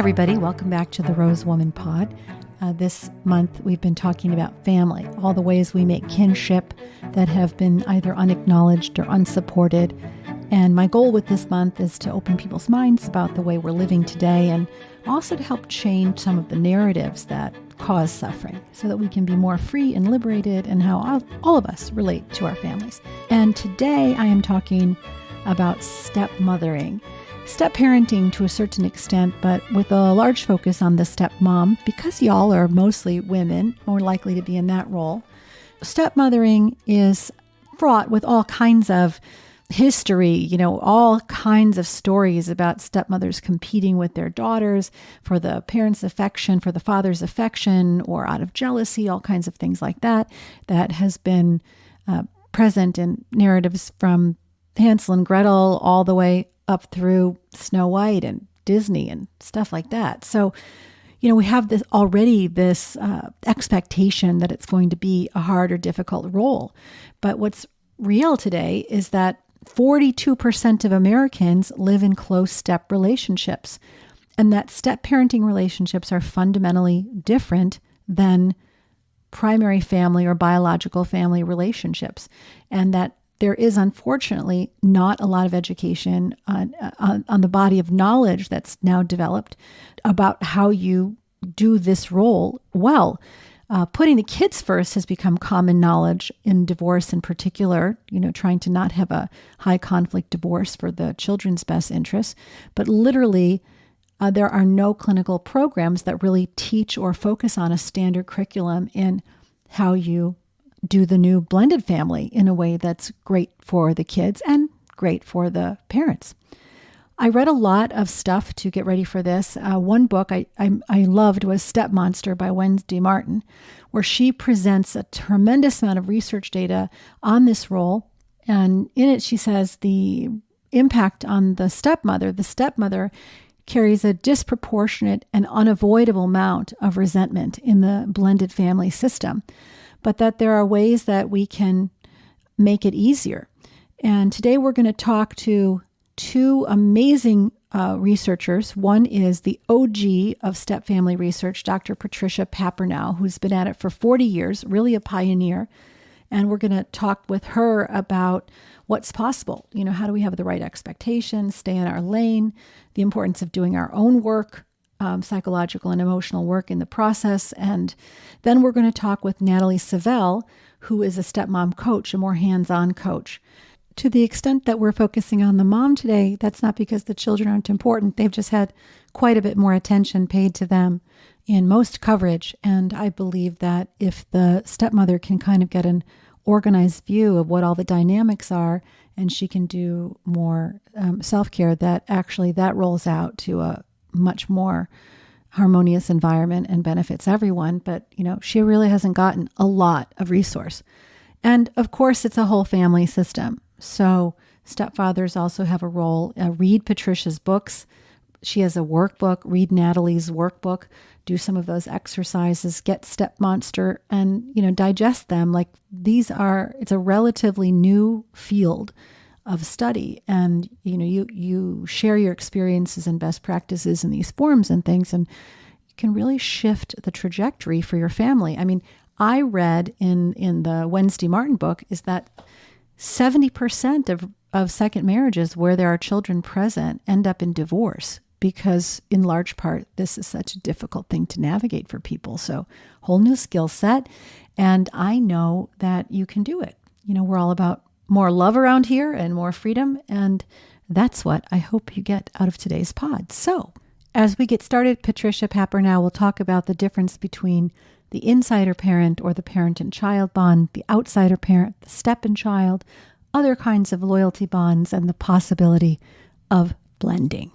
everybody. Welcome back to the Rose Woman Pod. This month, we've been talking about family, all the ways we make kinship that have been either unacknowledged or unsupported. And my goal with this month is to open people's minds about the way we're living today and also to help change some of the narratives that cause suffering so that we can be more free and liberated in how all of us relate to our families. And today I am talking about stepmothering. Step-parenting to a certain extent, but with a large focus on the stepmom, because y'all are mostly women, more likely to be in that role. Stepmothering is fraught with all kinds of history, all kinds of stories about stepmothers competing with their daughters for the parents' affection, for the father's affection, or out of jealousy, all kinds of things like that, that has been present in narratives from Hansel and Gretel all the way up through Snow White and Disney and stuff like that. So, we have this expectation that it's going to be a hard or difficult role. But what's real today is that 42% of Americans live in close step relationships, and that step parenting relationships are fundamentally different than primary family or biological family relationships, and that there is unfortunately not a lot of education on the body of knowledge that's now developed about how you do this role well. Putting the kids first has become common knowledge in divorce in particular, trying to not have a high conflict divorce for the children's best interests. But literally, there are no clinical programs that really teach or focus on a standard curriculum in how you do the new blended family in a way that's great for the kids and great for the parents. I read a lot of stuff to get ready for this. One book I loved was Step Monster by Wednesday Martin, where she presents a tremendous amount of research data on this role. And in it, she says the impact on the stepmother carries a disproportionate and unavoidable amount of resentment in the blended family system, but that there are ways that we can make it easier. And today we're going to talk to two amazing researchers. One is the OG of step family research, Dr. Patricia Papernow, who's been at it for 40 years, really a pioneer. And we're going to talk with her about what's possible. How do we have the right expectations, stay in our lane, the importance of doing our own work, psychological and emotional work in the process. And then we're going to talk with Natalie Savelle, who is a stepmom coach, a more hands-on coach. To the extent that we're focusing on the mom today, that's not because the children aren't important. They've just had quite a bit more attention paid to them in most coverage. And I believe that if the stepmother can kind of get an organized view of what all the dynamics are, and she can do more self-care, that actually that rolls out to a much more harmonious environment and benefits everyone. But, she really hasn't gotten a lot of resource. And of course, it's a whole family system. So stepfathers also have a role. Read Patricia's books. She has a workbook. Read Natalie's workbook. Do some of those exercises. Get Step Monster and, digest them. It's a relatively new field of study. And, you share your experiences and best practices in these forums and things, and you can really shift the trajectory for your family. I mean, I read in the Wednesday Martin book is that 70% of second marriages where there are children present end up in divorce because, in large part, this is such a difficult thing to navigate for people. So, whole new skill set. And I know that you can do it. We're all about more love around here and more freedom. And that's what I hope you get out of today's pod. So, as we get started, Patricia Papernow will talk about the difference between the insider parent or the parent and child bond, the outsider parent, the step and child, other kinds of loyalty bonds, and the possibility of blending.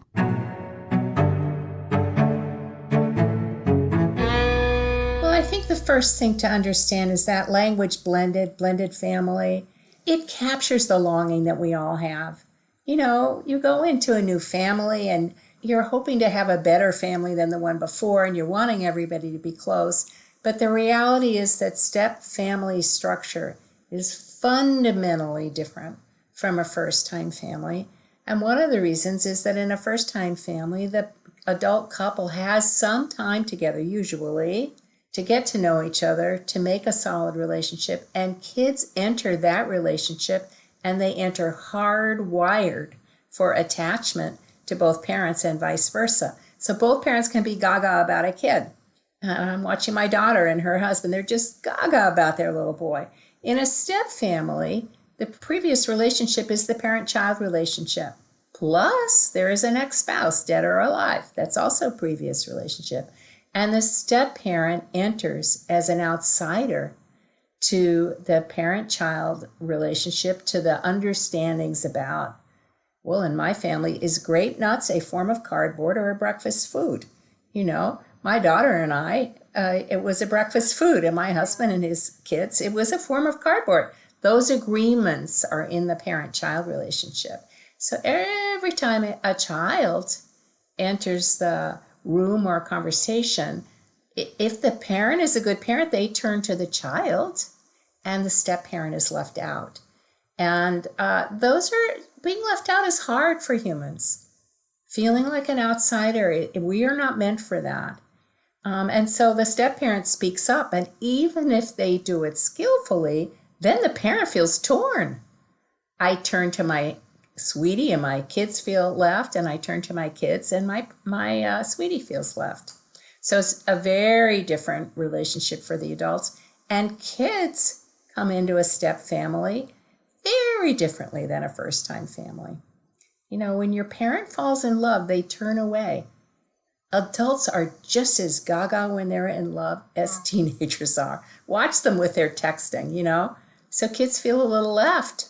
Well, I think the first thing to understand is that language blended family, it captures the longing that we all have. You go into a new family and you're hoping to have a better family than the one before, and you're wanting everybody to be close. But the reality is that step family structure is fundamentally different from a first-time family. And one of the reasons is that in a first-time family, the adult couple has some time together, usually, to get to know each other, to make a solid relationship, and kids enter that relationship and they enter hardwired for attachment to both parents and vice versa. So both parents can be gaga about a kid. I'm watching my daughter and her husband. They're just gaga about their little boy. In a step family, the previous relationship is the parent-child relationship. Plus, there is an ex-spouse, dead or alive. That's also a previous relationship. And the step-parent enters as an outsider to the parent-child relationship, to the understandings about, well, in my family, is grape nuts a form of cardboard or a breakfast food? You know, my daughter and I, it was a breakfast food, and my husband and his kids, it was a form of cardboard. Those agreements are in the parent-child relationship. So every time a child enters the room or conversation, if the parent is a good parent, they turn to the child, and the step-parent is left out. And being left out is hard for humans. Feeling like an outsider, we are not meant for that. And so the step-parent speaks up, and even if they do it skillfully, then the parent feels torn. I turn to my sweetie and my kids feel left, and I turn to my kids and my sweetie feels left. So it's a very different relationship for the adults, and kids come into a step family very differently than a first-time family. You know, when your parent falls in love, they turn away. Adults are just as gaga when they're in love as teenagers are. Watch them with their texting, you know. So kids feel a little left.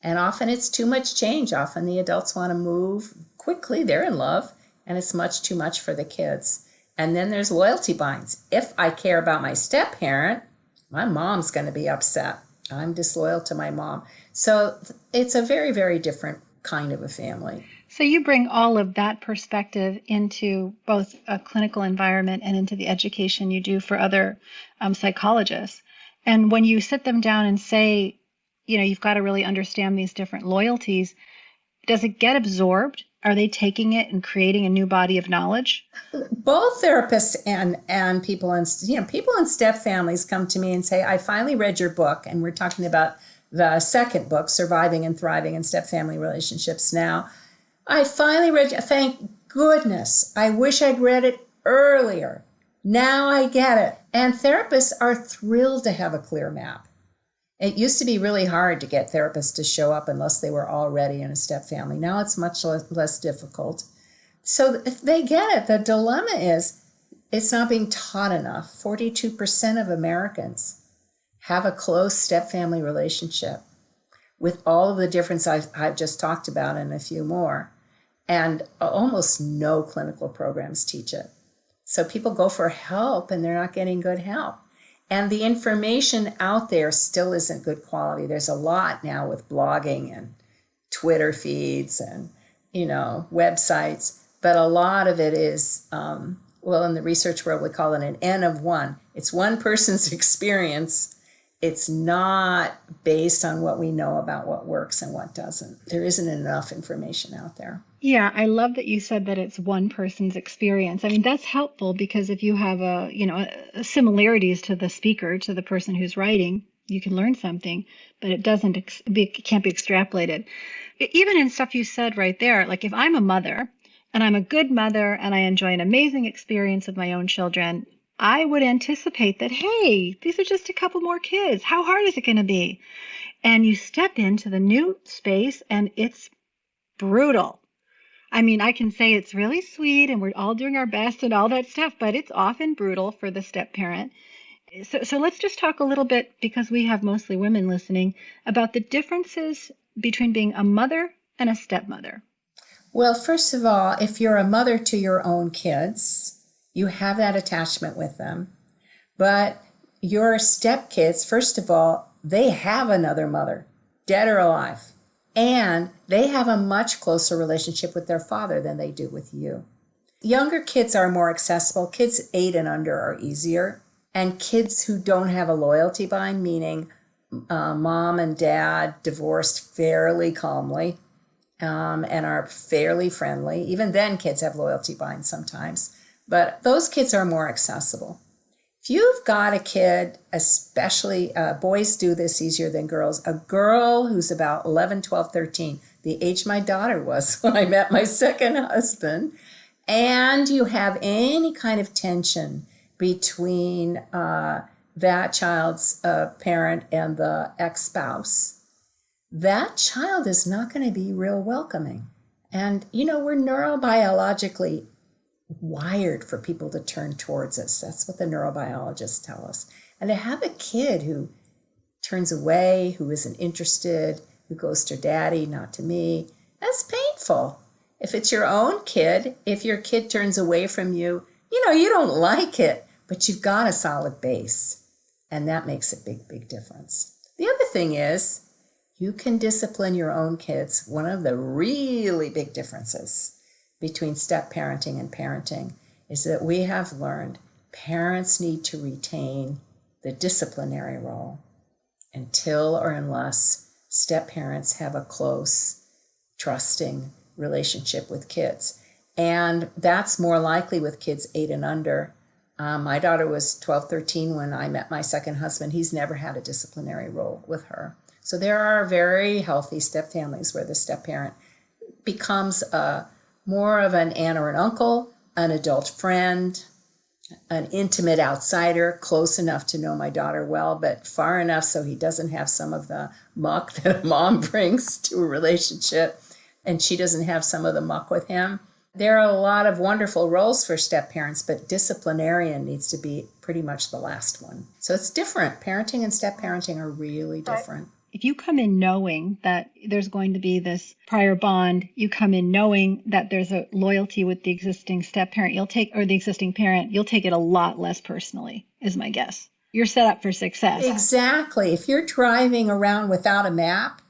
And often it's too much change. Often the adults want to move quickly. They're in love, and it's much too much for the kids. And then there's loyalty binds. If I care about my step-parent, my mom's going to be upset. I'm disloyal to my mom. So it's a very, very different kind of a family. So you bring all of that perspective into both a clinical environment and into the education you do for other psychologists. And when you sit them down and say, you know, you've got to really understand these different loyalties, does it get absorbed? Are they taking it and creating a new body of knowledge? Both therapists and people in step families come to me and say, I finally read your book, and we're talking about the second book, Surviving and Thriving in Step Family Relationships now. I finally read it. Thank goodness. I wish I'd read it earlier. Now I get it. And therapists are thrilled to have a clear map. It used to be really hard to get therapists to show up unless they were already in a step family. Now it's much less difficult. So they get it. The dilemma is it's not being taught enough. 42% of Americans have a close step family relationship with all of the difference I've just talked about and a few more. And almost no clinical programs teach it. So people go for help and they're not getting good help. And the information out there still isn't good quality. There's a lot now with blogging and Twitter feeds and, websites. But a lot of it is, in the research world, we call it an N of one. It's one person's experience. It's not based on what we know about what works and what doesn't. There isn't enough information out there. Yeah, I love that you said that it's one person's experience. I mean, that's helpful because if you have similarities to the speaker, to the person who's writing, you can learn something, but it can't be extrapolated. Even in stuff you said right there, like if I'm a mother and I'm a good mother and I enjoy an amazing experience with my own children, I would anticipate that, hey, these are just a couple more kids. How hard is it going to be? And you step into the new space and it's brutal. I mean, I can say it's really sweet and we're all doing our best and all that stuff, but it's often brutal for the step parent. So let's just talk a little bit, because we have mostly women listening, about the differences between being a mother and a stepmother. Well, first of all, if you're a mother to your own kids, you have that attachment with them. But your stepkids, first of all, they have another mother, dead or alive. And they have a much closer relationship with their father than they do with you. Younger kids are more accessible. Kids 8 and under are easier. And kids who don't have a loyalty bind, meaning mom and dad divorced fairly calmly, and are fairly friendly. Even then, kids have loyalty binds sometimes, but those kids are more accessible. If you've got a kid, especially boys do this easier than girls, a girl who's about 11, 12, 13, the age my daughter was when I met my second husband, and you have any kind of tension between that child's parent and the ex-spouse, that child is not going to be real welcoming. And, we're neurobiologically wired for people to turn towards us. That's what the neurobiologists tell us. And to have a kid who turns away, who isn't interested, who goes to daddy, not to me, that's painful. If it's your own kid, if your kid turns away from you, you don't like it, but you've got a solid base. And that makes a big, big difference. The other thing is, you can discipline your own kids. One of the really big differences between step parenting and parenting is that we have learned parents need to retain the disciplinary role until or unless step parents have a close, trusting relationship with kids. And that's more likely with kids 8 and under. My daughter was 12, 13 when I met my second husband. He's never had a disciplinary role with her. So there are very healthy step families where the step parent becomes more of an aunt or an uncle, an adult friend, an intimate outsider, close enough to know my daughter well, but far enough so he doesn't have some of the muck that a mom brings to a relationship, and she doesn't have some of the muck with him. There are a lot of wonderful roles for step parents, but disciplinarian needs to be pretty much the last one. So it's different. Parenting and step parenting are really different. If you come in knowing that there's going to be this prior bond, you come in knowing that there's a loyalty with the existing step parent, the existing parent, you'll take it a lot less personally, is my guess. You're set up for success. Exactly. If you're driving around without a map,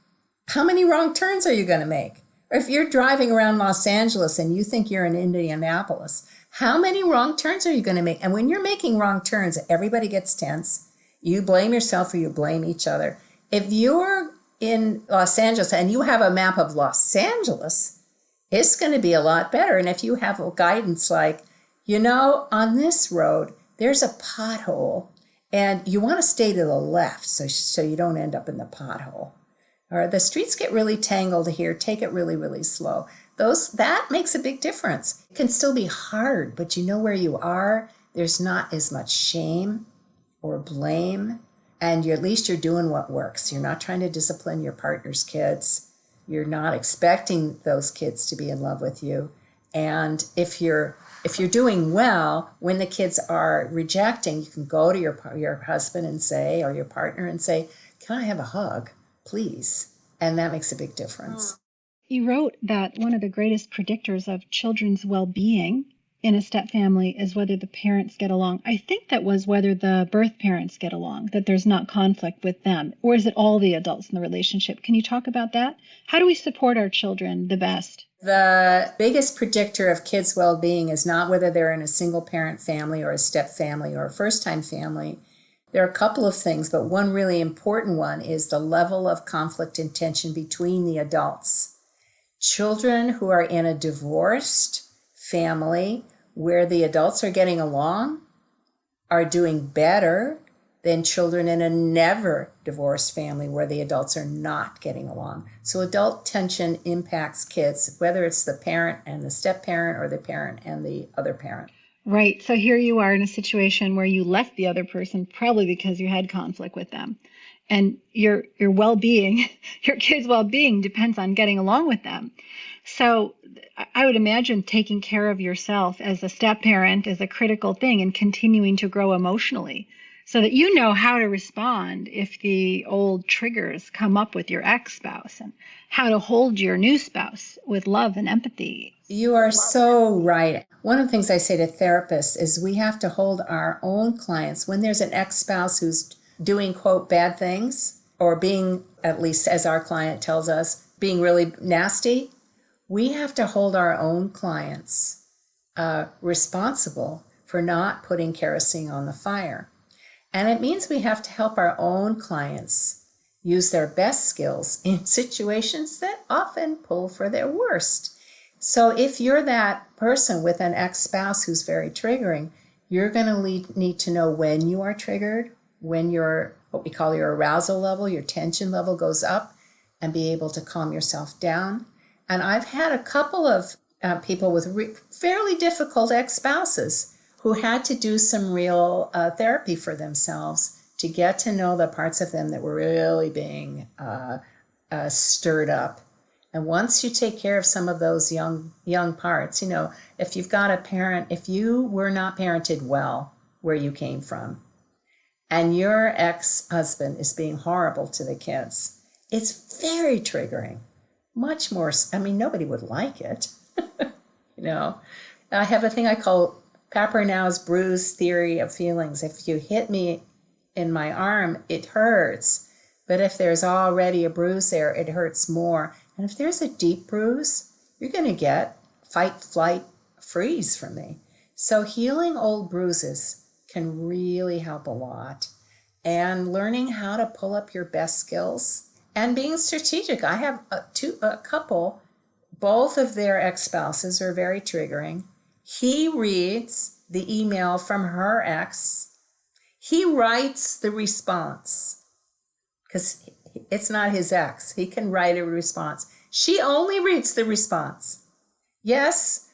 how many wrong turns are you going to make? Or if you're driving around Los Angeles and you think you're in Indianapolis, how many wrong turns are you going to make? And when you're making wrong turns, everybody gets tense. You blame yourself or you blame each other. If you're in Los Angeles and you have a map of Los Angeles, it's going to be a lot better. And if you have a guidance like, on this road, there's a pothole and you want to stay to the left so you don't end up in the pothole. Or the streets get really tangled here, take it really, really slow. That makes a big difference. It can still be hard, but you know where you are. There's not as much shame or blame. And at least you're doing what works. You're not trying to discipline your partner's kids. You're not expecting those kids to be in love with you. And if you're doing well, when the kids are rejecting, you can go to your husband and say, or your partner and say, "Can I have a hug, please?" And that makes a big difference. You wrote that one of the greatest predictors of children's well-being in a step family is whether the parents get along. I think that was whether the birth parents get along, that there's not conflict with them. Or is it all the adults in the relationship? Can you talk about that? How do we support our children the best? The biggest predictor of kids' well-being is not whether they're in a single-parent family or a step family or a first-time family. There are a couple of things, but one really important one is the level of conflict and tension between the adults. Children who are in a divorced family where the adults are getting along are doing better than children in a never divorced family where the adults are not getting along. So adult tension impacts kids, whether it's the parent and the step parent or the parent and the other parent. Right. So here you are in a situation where you left the other person probably because you had conflict with them. And your well-being, your kids' well-being depends on getting along with them. So I would imagine taking care of yourself as a step parent is a critical thing and continuing to grow emotionally so that you know how to respond if the old triggers come up with your ex-spouse and how to hold your new spouse with love and empathy. You are so right. One of the things I say to therapists is we have to hold our own clients when there's an ex-spouse who's doing, quote, bad things or being, at least as our client tells us, being really nasty. We have to hold our own clients responsible for not putting kerosene on the fire. And it means we have to help our own clients use their best skills in situations that often pull for their worst. So if you're that person with an ex-spouse who's very triggering, you're going to need to know when you are triggered, when your, what we call your arousal level, your tension level goes up, and be able to calm yourself down. And I've had a couple of people with fairly difficult ex-spouses who had to do some real therapy for themselves to get to know the parts of them that were really being stirred up. And once you take care of some of those young parts, you know, if you've got a parent, if you were not parented well where you came from, and your ex-husband is being horrible to the kids, it's very triggering. Much more, I mean, nobody would like it. You know, I have a thing I call Papernow's bruise theory of feelings. If you hit me in my arm, it hurts. But if there's already a bruise there, it hurts more. And if there's a deep bruise, you're going to get fight, flight, freeze from me. So healing old bruises can really help a lot. And learning how to pull up your best skills and being strategic. I have a couple, both of their ex-spouses are very triggering. He reads the email from her ex. He writes the response because it's not his ex. He can write a response. She only reads the response. Yes,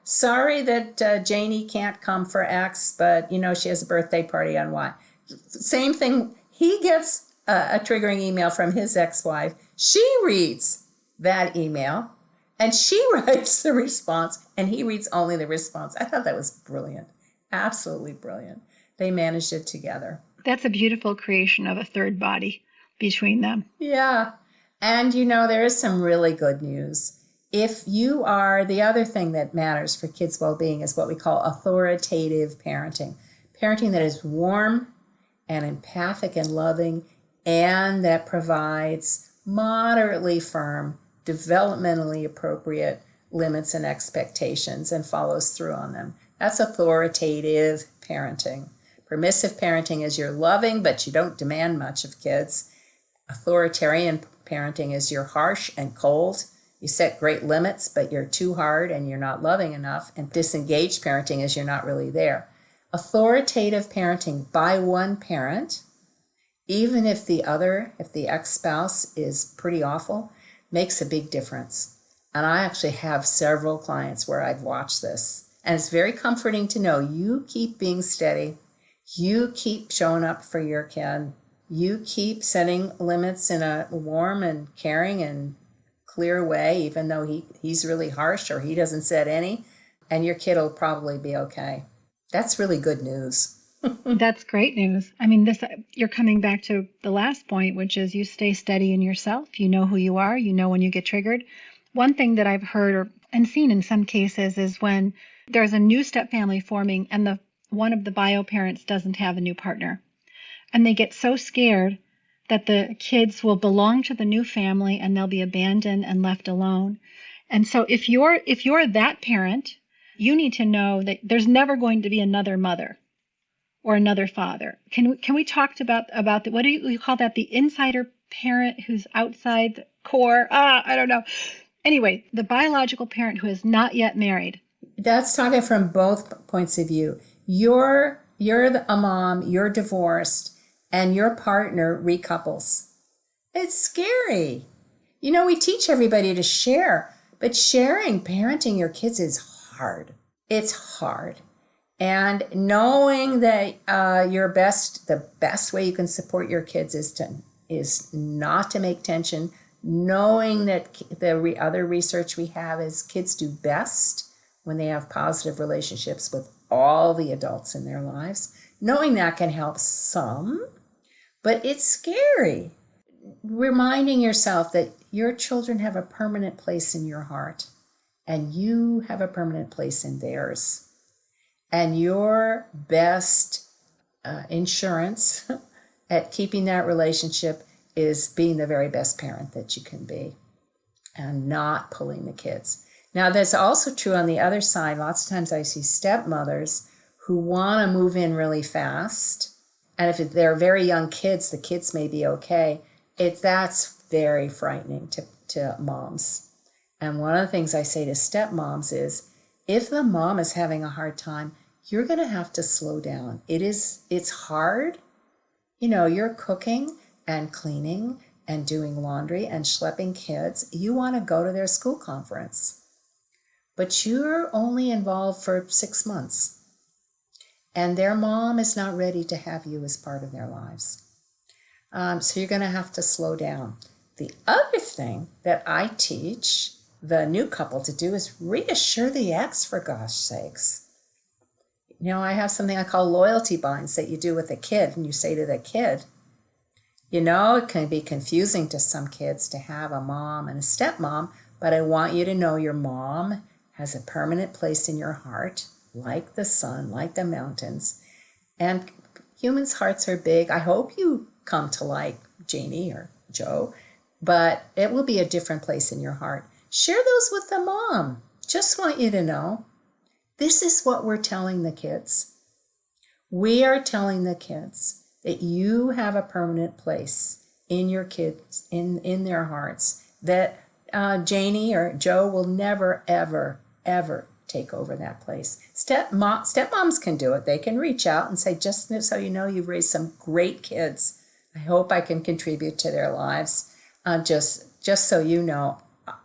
sorry that Janie can't come for X, but, you know, she has a birthday party on Y. Same thing. He gets a triggering email from his ex-wife. She reads that email, and she writes the response, and he reads only the response. I thought that was brilliant. Absolutely brilliant. They managed it together. That's a beautiful creation of a third body between them. Yeah. And, you know, there is some really good news. If you are, the other thing that matters for kids' well-being is what we call authoritative parenting. Parenting that is warm and empathic and loving, and that provides moderately firm, developmentally appropriate limits and expectations and follows through on them. That's authoritative parenting. Permissive parenting is you're loving, but you don't demand much of kids. Authoritarian parenting is you're harsh and cold. You set great limits, but you're too hard and you're not loving enough. And disengaged parenting is you're not really there. Authoritative parenting by one parent, even if the ex-spouse is pretty awful, makes a big difference. And I actually have several clients where I've watched this. And it's very comforting to know you keep being steady. You keep showing up for your kid. You keep setting limits in a warm and caring and clear way, even though he's really harsh or he doesn't set any, and your kid will probably be okay. That's really good news. That's great news. I mean, you're coming back to the last point, which is you stay steady in yourself. You know who you are. You know when you get triggered. One thing that I've heard and seen in some cases is when there's a new step family forming and one of the bio parents doesn't have a new partner. And they get so scared that the kids will belong to the new family and they'll be abandoned and left alone. And so if you're that parent, you need to know that there's never going to be another mother or another father. Can we talk about what do you call that? The insider parent who's outside the core? I don't know. Anyway, the biological parent who is not yet married. That's talking from both points of view. You're a mom, you're divorced, and your partner recouples. It's scary. You know, we teach everybody to share, but parenting your kids is hard. It's hard. And knowing that the best way you can support your kids is not to make tension, knowing that the other research we have is kids do best when they have positive relationships with all the adults in their lives. Knowing that can help some, but it's scary. Reminding yourself that your children have a permanent place in your heart and you have a permanent place in theirs. And your best insurance at keeping that relationship is being the very best parent that you can be and not pulling the kids. Now, that's also true on the other side. Lots of times I see stepmothers who want to move in really fast. And if they're very young kids, the kids may be okay. That's very frightening to moms. And one of the things I say to stepmoms is, if the mom is having a hard time, you're going to have to slow down. It's hard. You're cooking and cleaning and doing laundry and schlepping kids. You want to go to their school conference, but you're only involved for 6 months. And their mom is not ready to have you as part of their lives. So you're going to have to slow down. The other thing that I teach the new couple to do is reassure the ex, for gosh sakes. I have something I call loyalty binds that you do with a kid, and you say to the kid, it can be confusing to some kids to have a mom and a stepmom, but I want you to know your mom has a permanent place in your heart, like the sun, like the mountains. And humans' hearts are big. I hope you come to like Janie or Joe, but it will be a different place in your heart. Share those with the mom. Just want you to know, this is what we're telling the kids. We are telling the kids that you have a permanent place in your kids, in their hearts, that Janie or Joe will never, ever, ever take over that place. Stepmoms can do it. They can reach out and say, just so you know, you've raised some great kids. I hope I can contribute to their lives. Just so you know,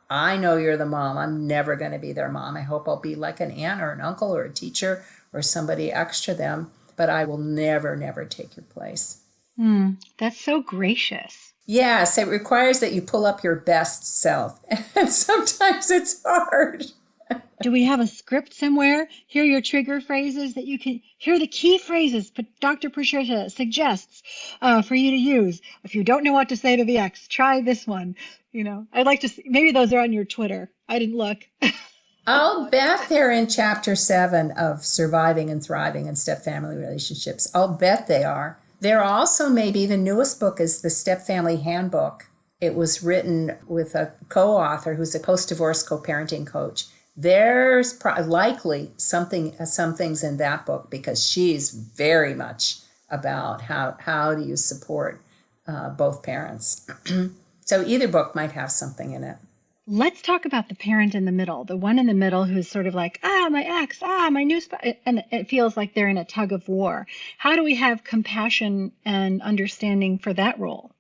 I know you're the mom. I'm never going to be their mom. I hope I'll be like an aunt or an uncle or a teacher or somebody extra them, but I will never, never take your place. That's so gracious. Yes, it requires that you pull up your best self. And sometimes it's hard. Do we have a script somewhere? Here are your trigger phrases that you can, here are the key phrases Dr. Patricia suggests for you to use. If you don't know what to say to the ex, try this one. I'd like to see, maybe those are on your Twitter. I didn't look. I'll bet they're in chapter 7 of Surviving and Thriving in Stepfamily Relationships. I'll bet they are. They're also, maybe the newest book is the Stepfamily Handbook. It was written with a co-author who's a post-divorce co-parenting coach. There's likely some things in that book, because she's very much about how do you support both parents. So either book might have something in it. Let's talk about the parent in the middle, the one in the middle who's sort of like, my ex, my new spouse, and it feels like they're in a tug of war. How do we have compassion and understanding for that role?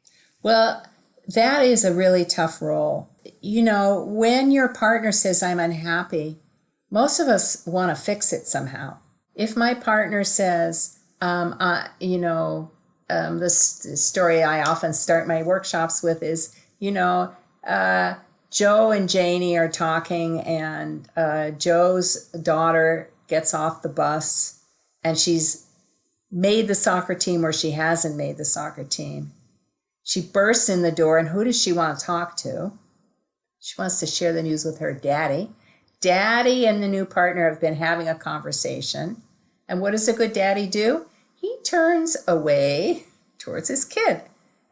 Well, that is a really tough role. When your partner says, I'm unhappy, most of us want to fix it somehow. If my partner says, the story I often start my workshops with is, Joe and Janie are talking, and Joe's daughter gets off the bus, and she's made the soccer team or she hasn't made the soccer team. She bursts in the door, and who does she want to talk to? She wants to share the news with her daddy. Daddy and the new partner have been having a conversation. And what does a good daddy do? He turns away towards his kid.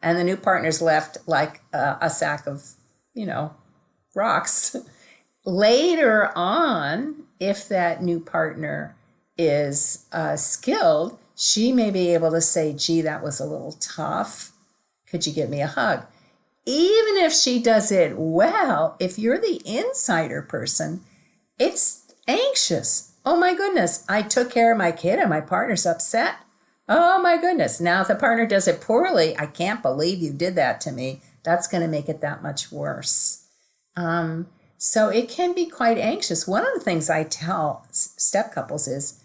And the new partner's left like a sack of, rocks. Later on, if that new partner is skilled, she may be able to say, gee, that was a little tough. Could you give me a hug? Even if she does it well, if you're the insider person, it's anxious. Oh my goodness, I took care of my kid and my partner's upset. Oh my goodness, now if the partner does it poorly, I can't believe you did that to me. That's going to make it that much worse. So it can be quite anxious. One of the things I tell step couples is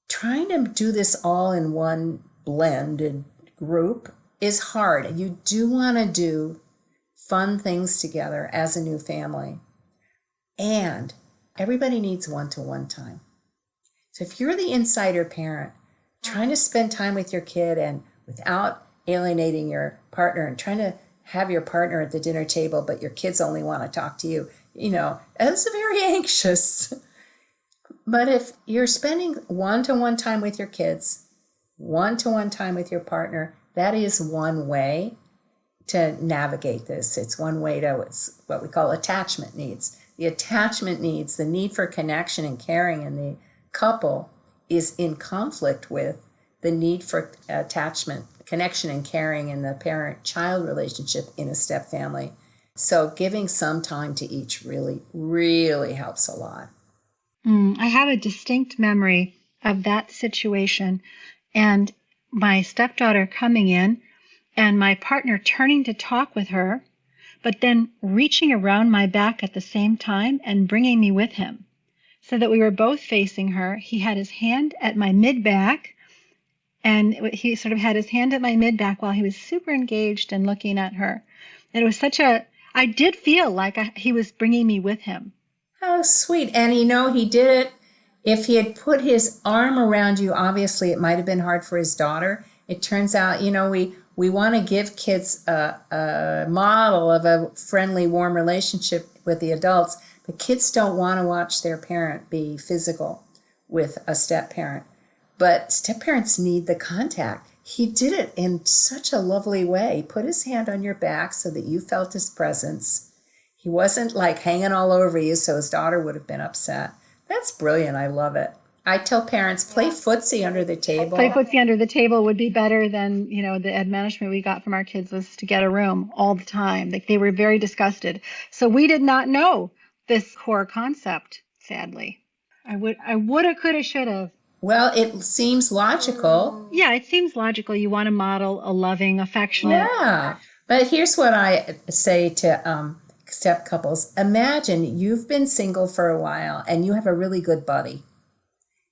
trying to do this all in one blended group is hard. You do want to do fun things together as a new family. And everybody needs one-to-one time. So if you're the insider parent, trying to spend time with your kid and without alienating your partner, and trying to have your partner at the dinner table, but your kids only want to talk to you, that's very anxious. But if you're spending one-to-one time with your kids, one-to-one time with your partner, that is one way to navigate this. It's one way to, it's what we call attachment needs. The attachment needs, the need for connection and caring in the couple is in conflict with the need for attachment, connection and caring in the parent-child relationship in a step family. So giving some time to each really, really helps a lot. I have a distinct memory of that situation and my stepdaughter coming in and my partner turning to talk with her, but then reaching around my back at the same time and bringing me with him so that we were both facing her. He had his hand at my mid-back, and he sort of had his hand at my mid-back while he was super engaged and looking at her. And it was I did feel like he was bringing me with him. Oh, sweet. And he did it. If he had put his arm around you, obviously it might have been hard for his daughter. It turns out, we want to give kids a model of a friendly, warm relationship with the adults, but kids don't want to watch their parent be physical with a step-parent. But step-parents need the contact. He did it in such a lovely way. He put his hand on your back so that you felt his presence. He wasn't like hanging all over you, so his daughter would have been upset. That's brilliant. I love it. I tell parents, play footsie under the table. Play footsie under the table would be better than, the admonishment we got from our kids was to get a room all the time. Like, they were very disgusted. So we did not know this core concept, sadly. I woulda, coulda, shoulda. Well, it seems logical. Yeah, it seems logical. You want to model a loving, affectionate. Yeah. But here's what I say to step couples. Imagine you've been single for a while and you have a really good buddy.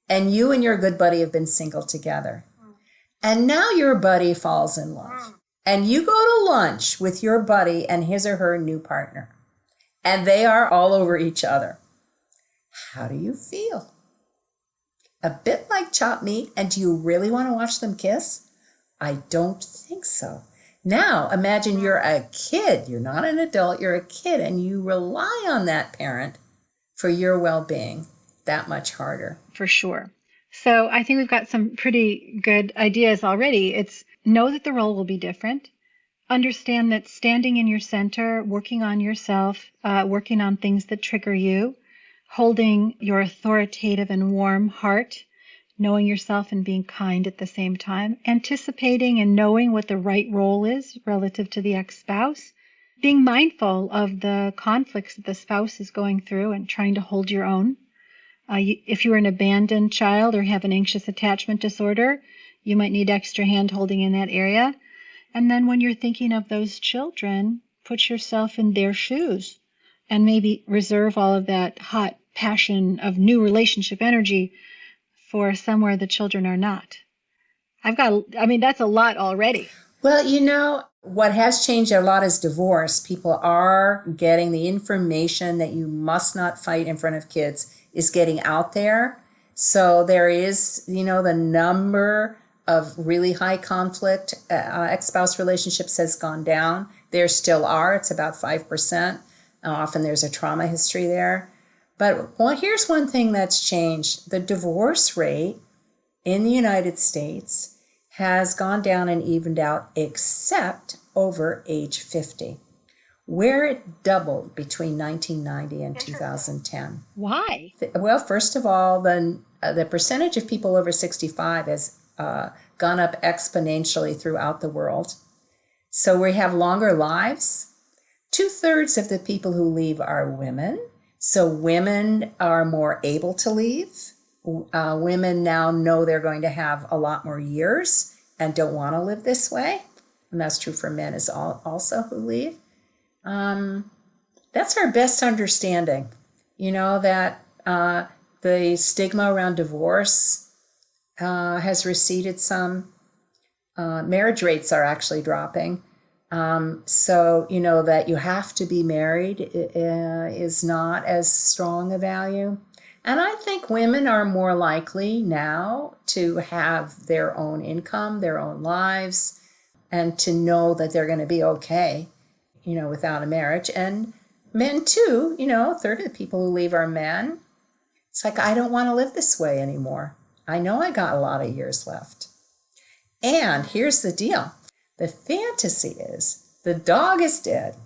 And you and your good buddy have been single together. And now your buddy falls in love. And you go to lunch with your buddy and his or her new partner. And they are all over each other. How do you feel? A bit like chopped meat. And do you really want to watch them kiss? I don't think so. Now, imagine you're a kid. You're not an adult. You're a kid. And you rely on that parent for your well-being. That much harder. For sure. So I think we've got some pretty good ideas already. It's know that the role will be different. Understand that standing in your center, working on yourself, working on things that trigger you, holding your authoritative and warm heart, knowing yourself and being kind at the same time, anticipating and knowing what the right role is relative to the ex-spouse, being mindful of the conflicts that the spouse is going through and trying to hold your own. If you're an abandoned child or have an anxious attachment disorder, you might need extra hand holding in that area. And then when you're thinking of those children, put yourself in their shoes and maybe reserve all of that hot passion of new relationship energy for somewhere the children are not. That's a lot already. Well, what has changed a lot is divorce. People are getting the information that you must not fight in front of kids is getting out there. So there is, the number of really high conflict ex-spouse relationships has gone down. There still are. It's about 5%. Often there's a trauma history there. But here's one thing that's changed. The divorce rate in the United States has gone down and evened out except over age 50, where it doubled between 1990 and 2010. Why? Well, first of all, the percentage of people over 65 has gone up exponentially throughout the world. So we have longer lives. 2/3 of the people who leave are women. So women are more able to leave. Women now know they're going to have a lot more years and don't want to live this way. And that's true for men also who leave. That's our best understanding, that the stigma around divorce has receded some. Marriage rates are actually dropping. So, that you have to be married is not as strong a value. And I think women are more likely now to have their own income, their own lives, and to know that they're going to be okay, without a marriage. And men too, 1/3 of the people who leave are men. It's like, I don't want to live this way anymore. I know I got a lot of years left. And here's the deal. The fantasy is the dog is dead.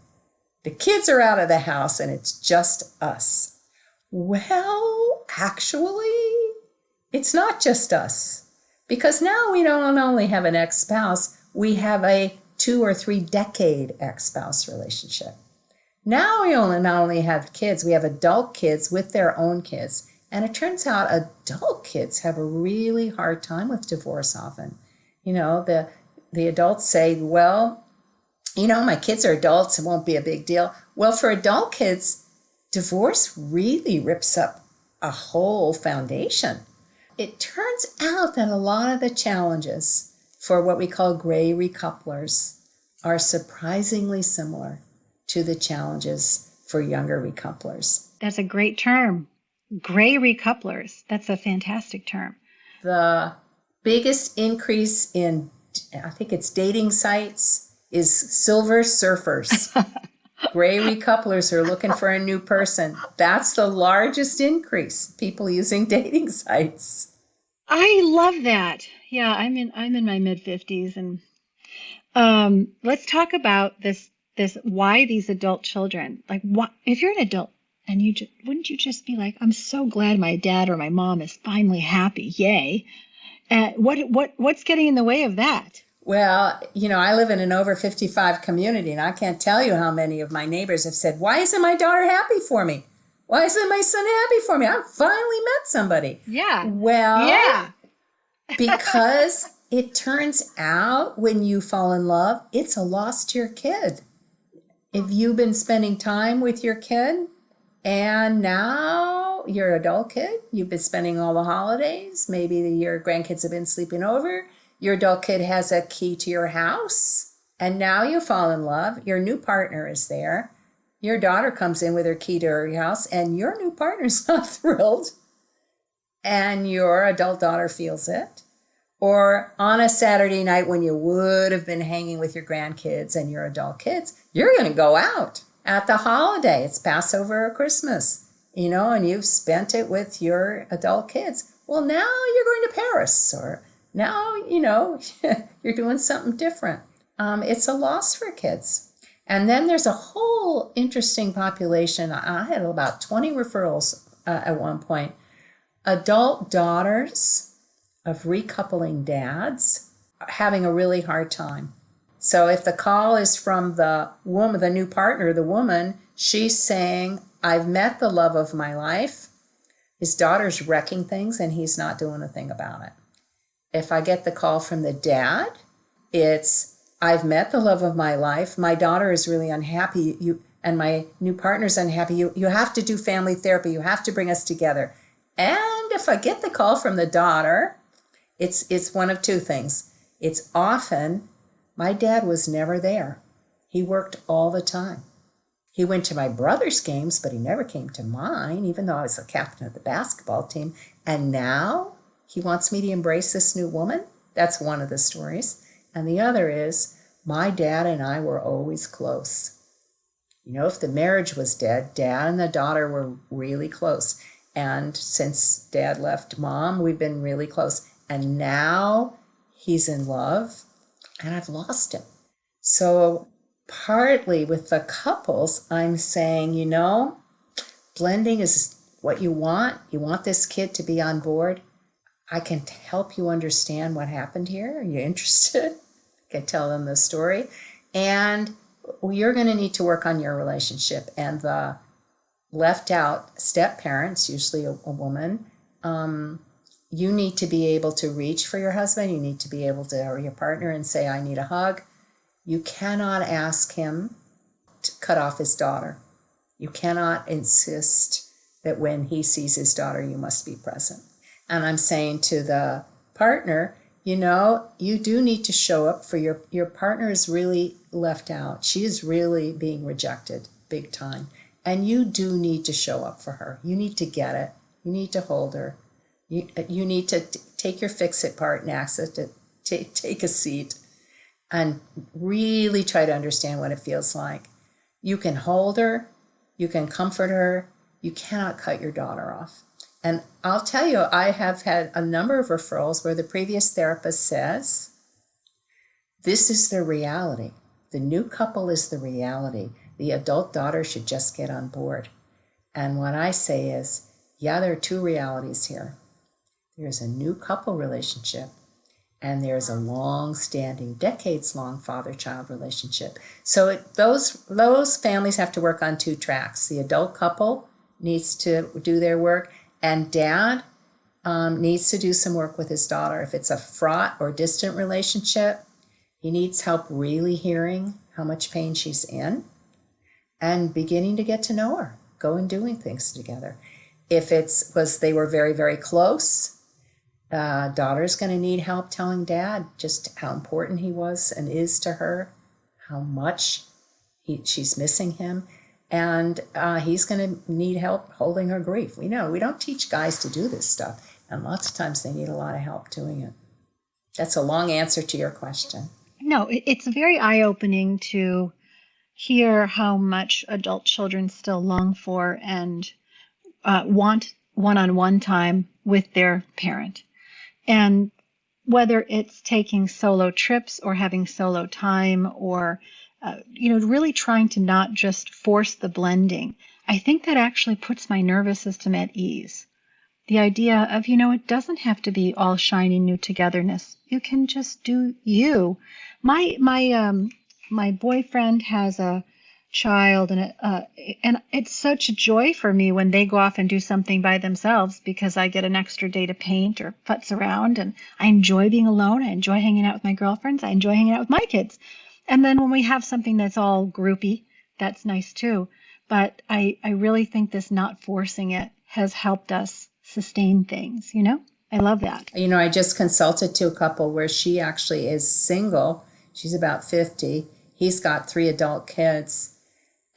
The kids are out of the house and it's just us. Well, actually, it's not just us. Because now we don't only have an ex-spouse, we have a 2 or 3 decade ex-spouse relationship. Now we not only have kids, we have adult kids with their own kids. And it turns out adult kids have a really hard time with divorce often. The adults say, well, my kids are adults, it won't be a big deal. Well, for adult kids, divorce really rips up a whole foundation. It turns out that a lot of the challenges for what we call gray recouplers are surprisingly similar to the challenges for younger recouplers. That's a great term. Gray recouplers. That's a fantastic term. The biggest increase in, I think it's dating sites, is silver surfers. Gray recouplers are looking for a new person. That's the largest increase, people using dating sites. I love that. Yeah, I'm in my mid-50s, and let's talk about this why these adult children, like, what if you're an adult and wouldn't you just be like, I'm so glad my dad or my mom is finally happy, yay. What's getting in the way of that? Well, I live in an over 55 community, and I can't tell you how many of my neighbors have said, why isn't my daughter happy for me? Why isn't my son happy for me? I finally met somebody. Yeah. Well, yeah. Because it turns out when you fall in love, it's a loss to your kid. If you've been spending time with your kid and now you're an adult kid, you've been spending all the holidays, maybe your grandkids have been sleeping over, your adult kid has a key to your house, and now you fall in love, your new partner is there, your daughter comes in with her key to her house, and your new partner's not thrilled, and your adult daughter feels it. Or on a Saturday night when you would have been hanging with your grandkids and your adult kids, you're going to go out at the holiday. It's Passover or Christmas, and you've spent it with your adult kids. Well, now you're going to Paris, or now, you're doing something different. It's a loss for kids. And then there's a whole interesting population. I had about 20 referrals at one point. Adult daughters of recoupling dads are having a really hard time. So if the call is from the woman, the new partner, the woman, she's saying, I've met the love of my life. His daughter's wrecking things and he's not doing a thing about it. If I get the call from the dad, it's, I've met the love of my life. My daughter is really unhappy. And my new partner's unhappy. You have to do family therapy. You have to bring us together. And if I get the call from the daughter, it's one of two things. It's often, my dad was never there. He worked all the time. He went to my brother's games, but he never came to mine, even though I was the captain of the basketball team. And now he wants me to embrace this new woman. That's one of the stories. And the other is, my dad and I were always close. If the marriage was dead, dad and the daughter were really close. And since dad left mom, we've been really close. And now he's in love, and I've lost him. So partly with the couples, I'm saying, blending is what you want. You want this kid to be on board. I can help you understand what happened here. Are you interested? I can tell them the story. And you're going to need to work on your relationship. And the left out step parents, usually a woman, you need to be able to reach for your husband. You need to be able to, or your partner, and say, I need a hug. You cannot ask him to cut off his daughter. You cannot insist that when he sees his daughter, you must be present. And I'm saying to the partner, you do need to show up for your partner is really left out. She is really being rejected big time. And you do need to show up for her. You need to get it. You need to hold her. You need to take your fix-it part and ask it to take a seat and really try to understand what it feels like. You can hold her. You can comfort her. You cannot cut your daughter off. And I'll tell you, I have had a number of referrals where the previous therapist says, this is the reality. The new couple is the reality. The adult daughter should just get on board. And what I say is, yeah, there are two realities here. There's a new couple relationship, and there's a long-standing, decades-long father-child relationship. So those families have to work on two tracks. The adult couple needs to do their work, and dad needs to do some work with his daughter. If it's a fraught or distant relationship, he needs help really hearing how much pain she's in and beginning to get to know her, go and doing things together. If they were very, very close, daughter's going to need help telling dad just how important he was and is to her, how much she's missing him, and he's going to need help holding her grief. We don't teach guys to do this stuff, and lots of times they need a lot of help doing it. That's a long answer to your question. No, it's very eye-opening to hear how much adult children still long for and want one-on-one time with their parent. And whether it's taking solo trips or having solo time or, really trying to not just force the blending, I think that actually puts my nervous system at ease. The idea of, it doesn't have to be all shiny new togetherness. You can just do you. My boyfriend has a child, and it's such a joy for me when they go off and do something by themselves, because I get an extra day to paint or futz around, and I enjoy being alone. I enjoy hanging out with my girlfriends. I enjoy hanging out with my kids. And then when we have something that's all groupy, that's nice too. But I really think this not forcing it has helped us sustain things, I love that. I just consulted to a couple where she actually is single. She's about 50. He's got 3 adult kids.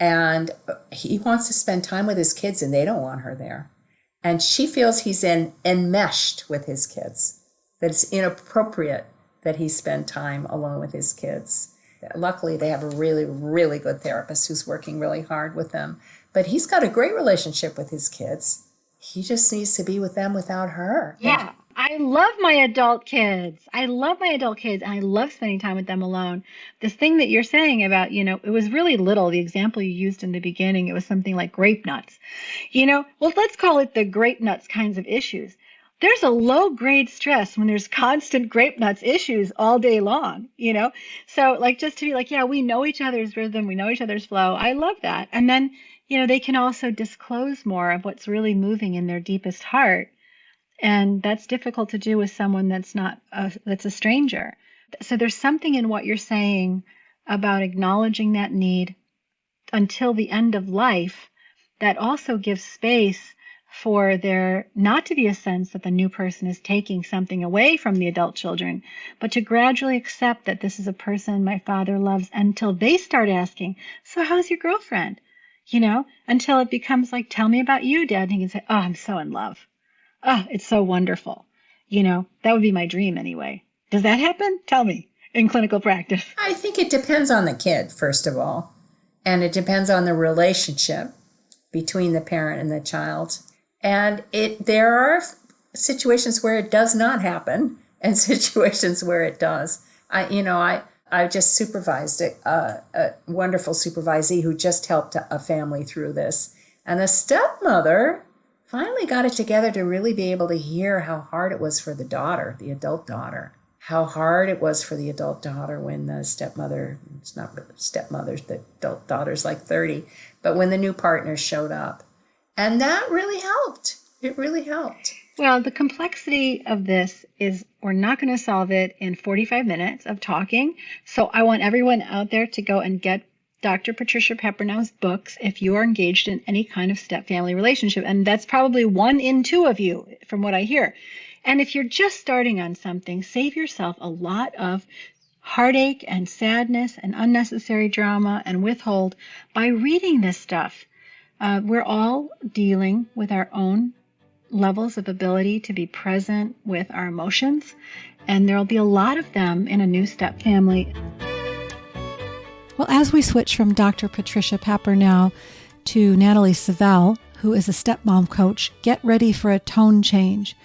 And he wants to spend time with his kids, and they don't want her there. And she feels he's enmeshed with his kids, that it's inappropriate that he spend time alone with his kids. Luckily, they have a really, really good therapist who's working really hard with them. But he's got a great relationship with his kids. He just needs to be with them without her. Yeah. I love my adult kids. And I love spending time with them alone. This thing that you're saying about, it was really little. The example you used in the beginning, it was something like grape nuts. Well, let's call it the grape nuts kinds of issues. There's a low grade stress when there's constant grape nuts issues all day long, So just to be like, yeah, we know each other's rhythm. We know each other's flow. I love that. And then, they can also disclose more of what's really moving in their deepest heart. And that's difficult to do with someone that's that's a stranger. So there's something in what you're saying about acknowledging that need until the end of life that also gives space for there not to be a sense that the new person is taking something away from the adult children, but to gradually accept that this is a person my father loves until they start asking, so how's your girlfriend? Until it becomes like, tell me about you, Dad. And he can say, oh, I'm so in love. Oh, it's so wonderful. That would be my dream anyway. Does that happen? Tell me in clinical practice. I think it depends on the kid, first of all. And it depends on the relationship between the parent and the child. And there are situations where it does not happen and situations where it does. I just supervised a wonderful supervisee who just helped a family through this. And the stepmother finally got it together to really be able to hear how hard it was for the daughter, the adult daughter, how hard it was for the adult daughter when the stepmother, it's not the stepmothers, the adult daughter's like 30, but when the new partner showed up. And that really helped. It really helped. Well, the complexity of this is we're not going to solve it in 45 minutes of talking. So I want everyone out there to go and get Dr. Patricia Papernow's books if you are engaged in any kind of step-family relationship. And that's probably 1 in 2 of you from what I hear. And if you're just starting on something, save yourself a lot of heartache and sadness and unnecessary drama and withhold by reading this stuff. We're all dealing with our own levels of ability to be present with our emotions. And there'll be a lot of them in a new step family. Well, as we switch from Dr. Patricia Papernow to Natalie Savelle, who is a stepmom coach, get ready for a tone change,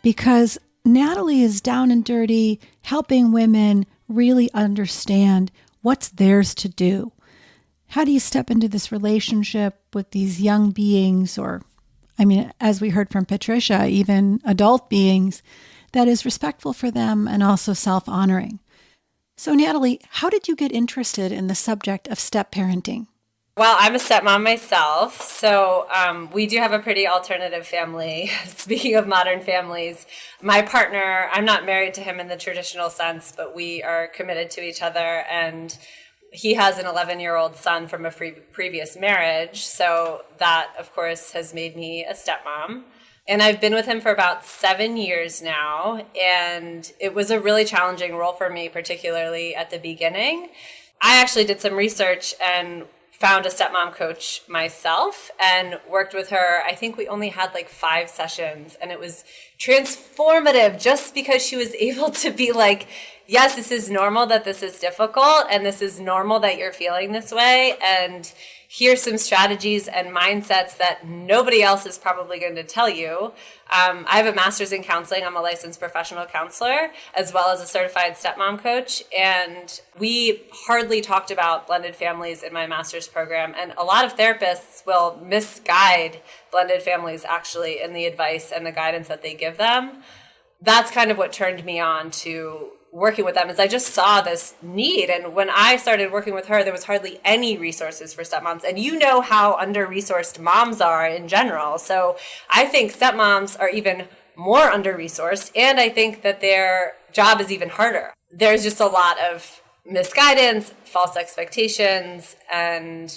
because Natalie is down and dirty, helping women really understand what's theirs to do. How do you step into this relationship with these young beings, or, as we heard from Patricia, even adult beings that is respectful for them and also self-honoring. So Natalie, how did you get interested in the subject of step-parenting? Well, I'm a stepmom myself, so we do have a pretty alternative family. Speaking of modern families, my partner, I'm not married to him in the traditional sense, but we are committed to each other, and he has an 11-year-old son from a previous marriage, so that, of course, has made me a stepmom. And I've been with him for about 7 years now, and it was a really challenging role for me, particularly at the beginning. I actually did some research and found a stepmom coach myself and worked with her. I think we only had like 5 sessions, and it was transformative just because she was able to be like, yes, this is normal that this is difficult, and this is normal that you're feeling this way, and here's some strategies and mindsets that nobody else is probably going to tell you. I have a master's in counseling. I'm a licensed professional counselor, as well as a certified stepmom coach. And we hardly talked about blended families in my master's program. And a lot of therapists will misguide blended families actually in the advice and the guidance that they give them. That's kind of what turned me on to working with them, is I just saw this need. And when I started working with her, there was hardly any resources for stepmoms. And you know how under-resourced moms are in general. So I think stepmoms are even more under-resourced, and I think that their job is even harder. There's just a lot of misguidance, false expectations, and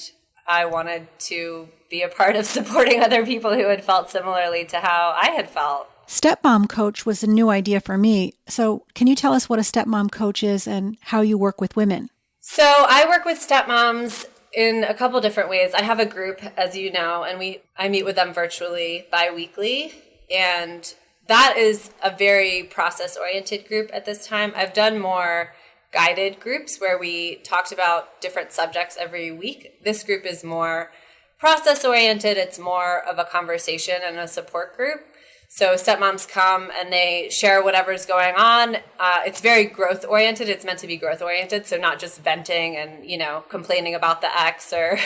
I wanted to be a part of supporting other people who had felt similarly to how I had felt. Stepmom Coach was a new idea for me. So can you tell us what a stepmom coach is and how you work with women? So I work with stepmoms in a couple different ways. I have a group, as you know, and I meet with them virtually bi-weekly. And that is a very process-oriented group at this time. I've done more guided groups where we talked about different subjects every week. This group is more process-oriented. It's more of a conversation and a support group. So stepmoms come and they share whatever's going on. It's very growth oriented. It's meant to be growth oriented. So not just venting and, complaining about the ex or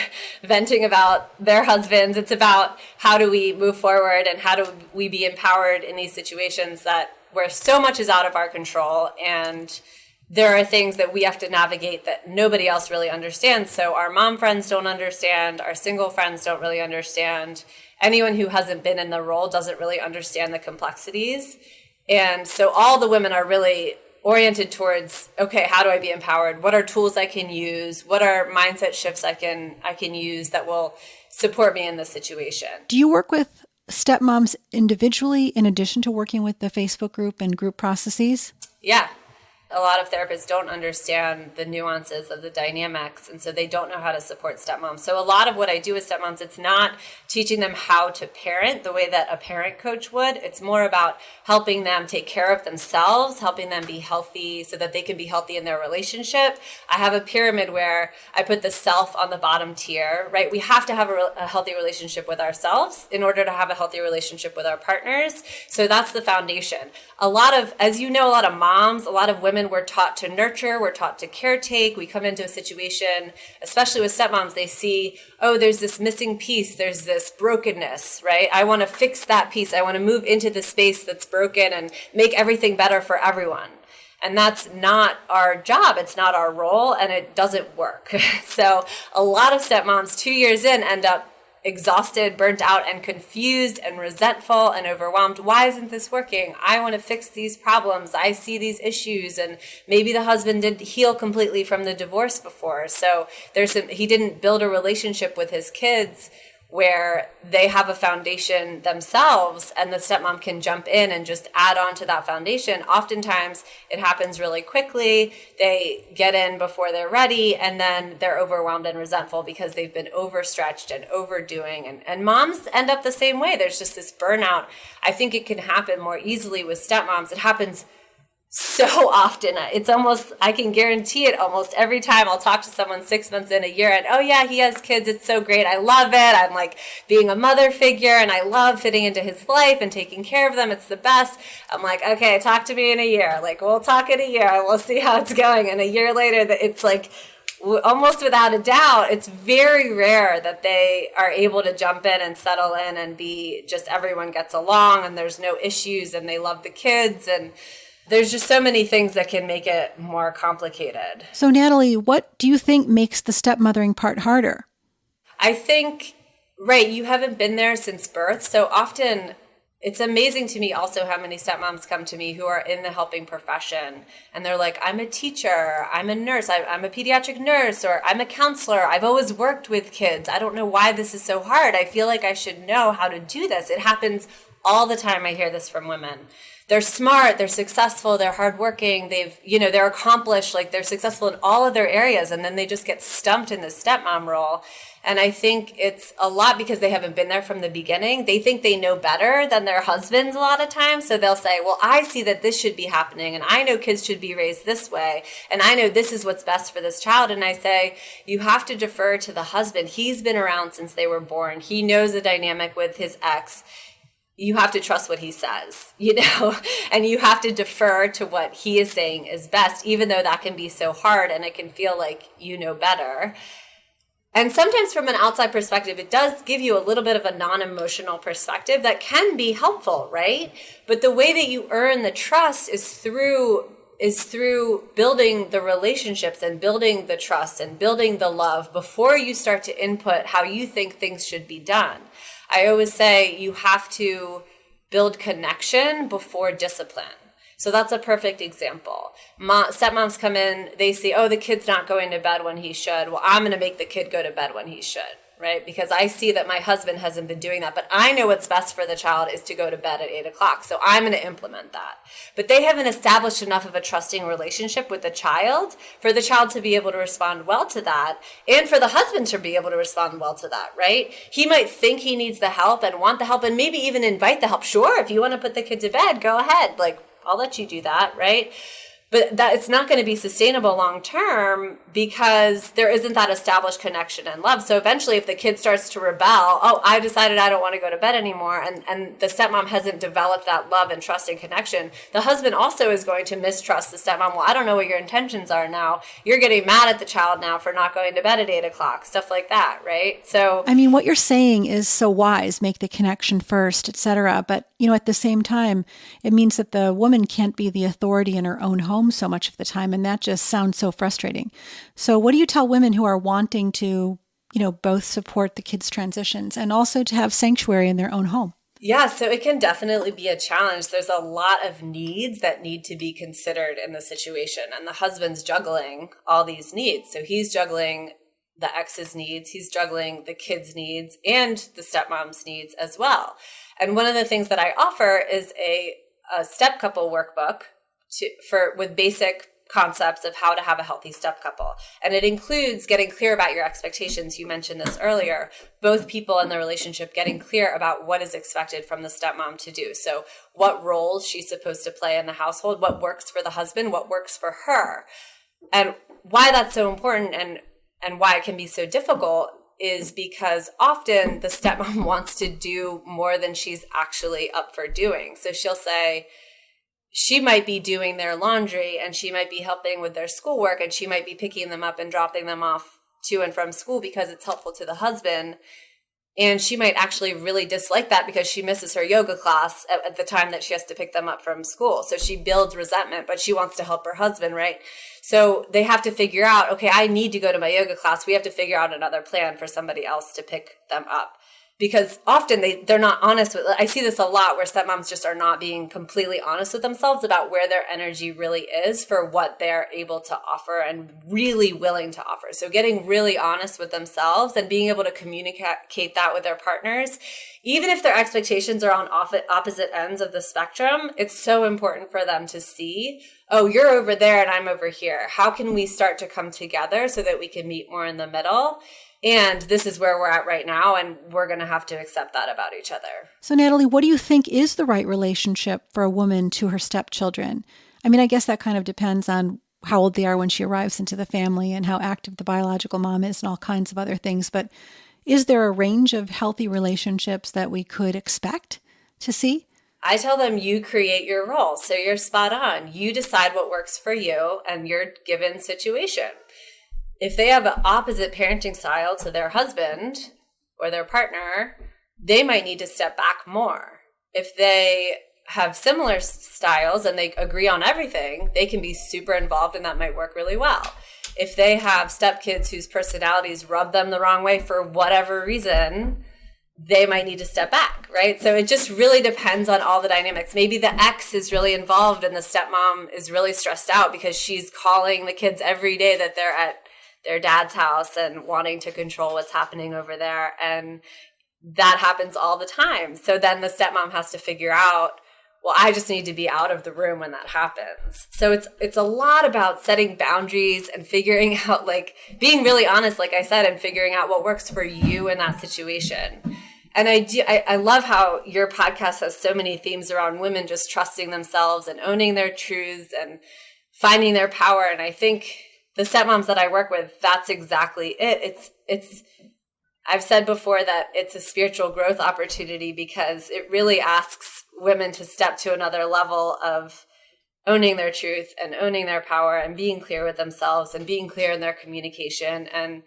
venting about their husbands. It's about how do we move forward and how do we be empowered in these situations where so much is out of our control, and there are things that we have to navigate that nobody else really understands. So our mom friends don't understand. Our single friends don't really understand. Anyone who hasn't been in the role doesn't really understand the complexities. And so all the women are really oriented towards, okay, how do I be empowered? What are tools I can use? What are mindset shifts I can use that will support me in this situation? Do you work with stepmoms individually in addition to working with the Facebook group and group processes? Yeah. A lot of therapists don't understand the nuances of the dynamics, and so they don't know how to support stepmoms. So a lot of what I do with stepmoms, it's not teaching them how to parent the way that a parent coach would. It's more about helping them take care of themselves, helping them be healthy so that they can be healthy in their relationship. I have a pyramid where I put the self on the bottom tier, right? We have to have a healthy relationship with ourselves in order to have a healthy relationship with our partners. So that's the foundation. As you know, a lot of moms, a lot of women, we're taught to nurture, we're taught to caretake. We come into a situation, especially with stepmoms, they see, oh, there's this missing piece, there's this brokenness, right? I want to fix that piece. I want to move into the space that's broken and make everything better for everyone. And that's not our job. It's not our role, and it doesn't work. So a lot of stepmoms 2 years in end up exhausted, burnt out, and confused and resentful and overwhelmed. Why isn't this working? I want to fix these problems. I see these issues, and maybe the husband didn't heal completely from the divorce before. So he didn't build a relationship with his kids where they have a foundation themselves, and the stepmom can jump in and just add on to that foundation. Oftentimes it happens really quickly. They get in before they're ready, and then they're overwhelmed and resentful because they've been overstretched and overdoing. And moms end up the same way. There's just this burnout. I think it can happen more easily with stepmoms. It happens so often. It's almost, I can guarantee it almost every time I'll talk to someone 6 months in, a year, and oh yeah, he has kids. It's so great. I love it. I'm like being a mother figure, and I love fitting into his life and taking care of them. It's the best. I'm like, okay, talk to me in a year. Like, we'll talk in a year. We'll see how it's going. And a year later, it's like almost without a doubt, it's very rare that they are able to jump in and settle in and be just everyone gets along and there's no issues and they love the kids. And there's just so many things that can make it more complicated. So Natalie, what do you think makes the stepmothering part harder? I think, right, you haven't been there since birth. So often it's amazing to me also how many stepmoms come to me who are in the helping profession and they're like, I'm a teacher, I'm a nurse, I'm a pediatric nurse, or I'm a counselor. I've always worked with kids. I don't know why this is so hard. I feel like I should know how to do this. It happens all the time. I hear this from women. They're smart, they're successful, they're hardworking, they're accomplished, like they're successful in all of their areas, and then they just get stumped in the stepmom role. And I think it's a lot because they haven't been there from the beginning. They think they know better than their husbands a lot of times. So they'll say, well, I see that this should be happening, and I know kids should be raised this way, and I know this is what's best for this child. And I say, you have to defer to the husband. He's been around since they were born. He knows the dynamic with his ex. You have to trust what he says, and you have to defer to what he is saying is best, even though that can be so hard and it can feel like you know better. And sometimes from an outside perspective, it does give you a little bit of a non-emotional perspective that can be helpful, right? But the way that you earn the trust is through building the relationships and building the trust and building the love before you start to input how you think things should be done. I always say you have to build connection before discipline. So that's a perfect example. Stepmoms come in, they see, oh, the kid's not going to bed when he should. Well, I'm going to make the kid go to bed when he should, right? Because I see that my husband hasn't been doing that, but I know what's best for the child is to go to bed at 8 o'clock. So I'm going to implement that. But they haven't established enough of a trusting relationship with the child for the child to be able to respond well to that, and for the husband to be able to respond well to that, right? He might think he needs the help and want the help and maybe even invite the help. Sure, if you want to put the kid to bed, go ahead. Like, I'll let you do that, right? But that it's not going to be sustainable long term because there isn't that established connection and love. So eventually if the kid starts to rebel, oh, I decided I don't want to go to bed anymore, and the stepmom hasn't developed that love and trust and connection, the husband also is going to mistrust the stepmom. Well, I don't know what your intentions are now. You're getting mad at the child now for not going to bed at 8 o'clock, stuff like that, right? So I mean, what you're saying is so wise, make the connection first, etc. But, at the same time, it means that the woman can't be the authority in her own home so much of the time. And that just sounds so frustrating. So what do you tell women who are wanting to, both support the kids' transitions and also to have sanctuary in their own home? Yeah, so it can definitely be a challenge. There's a lot of needs that need to be considered in the situation. And the husband's juggling all these needs. So he's juggling the ex's needs, he's juggling the kids' needs and the stepmom's needs as well. And one of the things that I offer is a step couple workbook with basic concepts of how to have a healthy step couple. And it includes getting clear about your expectations. You mentioned this earlier. Both people in the relationship getting clear about what is expected from the stepmom to do. So what roles she's supposed to play in the household, what works for the husband, what works for her. And why that's so important and why it can be so difficult is because often the stepmom wants to do more than she's actually up for doing. So she'll say, she might be doing their laundry and she might be helping with their schoolwork and she might be picking them up and dropping them off to and from school because it's helpful to the husband. And she might actually really dislike that because she misses her yoga class at the time that she has to pick them up from school. So she builds resentment, but she wants to help her husband, right? So they have to figure out, okay, I need to go to my yoga class. We have to figure out another plan for somebody else to pick them up. Because often they're not honest with, I see this a lot where stepmoms just are not being completely honest with themselves about where their energy really is for what they're able to offer and really willing to offer. So getting really honest with themselves and being able to communicate that with their partners, even if their expectations are on opposite ends of the spectrum, it's so important for them to see, oh, you're over there and I'm over here. How can we start to come together so that we can meet more in the middle? And this is where we're at right now, and we're going to have to accept that about each other. So, Natalie, what do you think is the right relationship for a woman to her stepchildren? I mean, I guess that kind of depends on how old they are when she arrives into the family and how active the biological mom is and all kinds of other things. But is there a range of healthy relationships that we could expect to see? I tell them you create your role. So you're spot on. You decide what works for you and your given situation. if they have an opposite parenting style to their husband or their partner, they might need to step back more. If they have similar styles and they agree on everything, they can be super involved and that might work really well. If they have stepkids whose personalities rub them the wrong way for whatever reason, they might need to step back, right? So it just really depends on all the dynamics. Maybe the ex is really involved and the stepmom is really stressed out because she's calling the kids every day that they're at their dad's house and wanting to control what's happening over there. And that happens all the time. So then the stepmom has to figure out, well, I just need to be out of the room when that happens. So it's a lot about setting boundaries and figuring out, like, being really honest, like I said, and figuring out what works for you in that situation. And I love how your podcast has so many themes around women just trusting themselves and owning their truths and finding their power. And I think the stepmoms that I work with, that's exactly it. I've said before that it's a spiritual growth opportunity because it really asks women to step to another level of owning their truth and owning their power and being clear with themselves and being clear in their communication and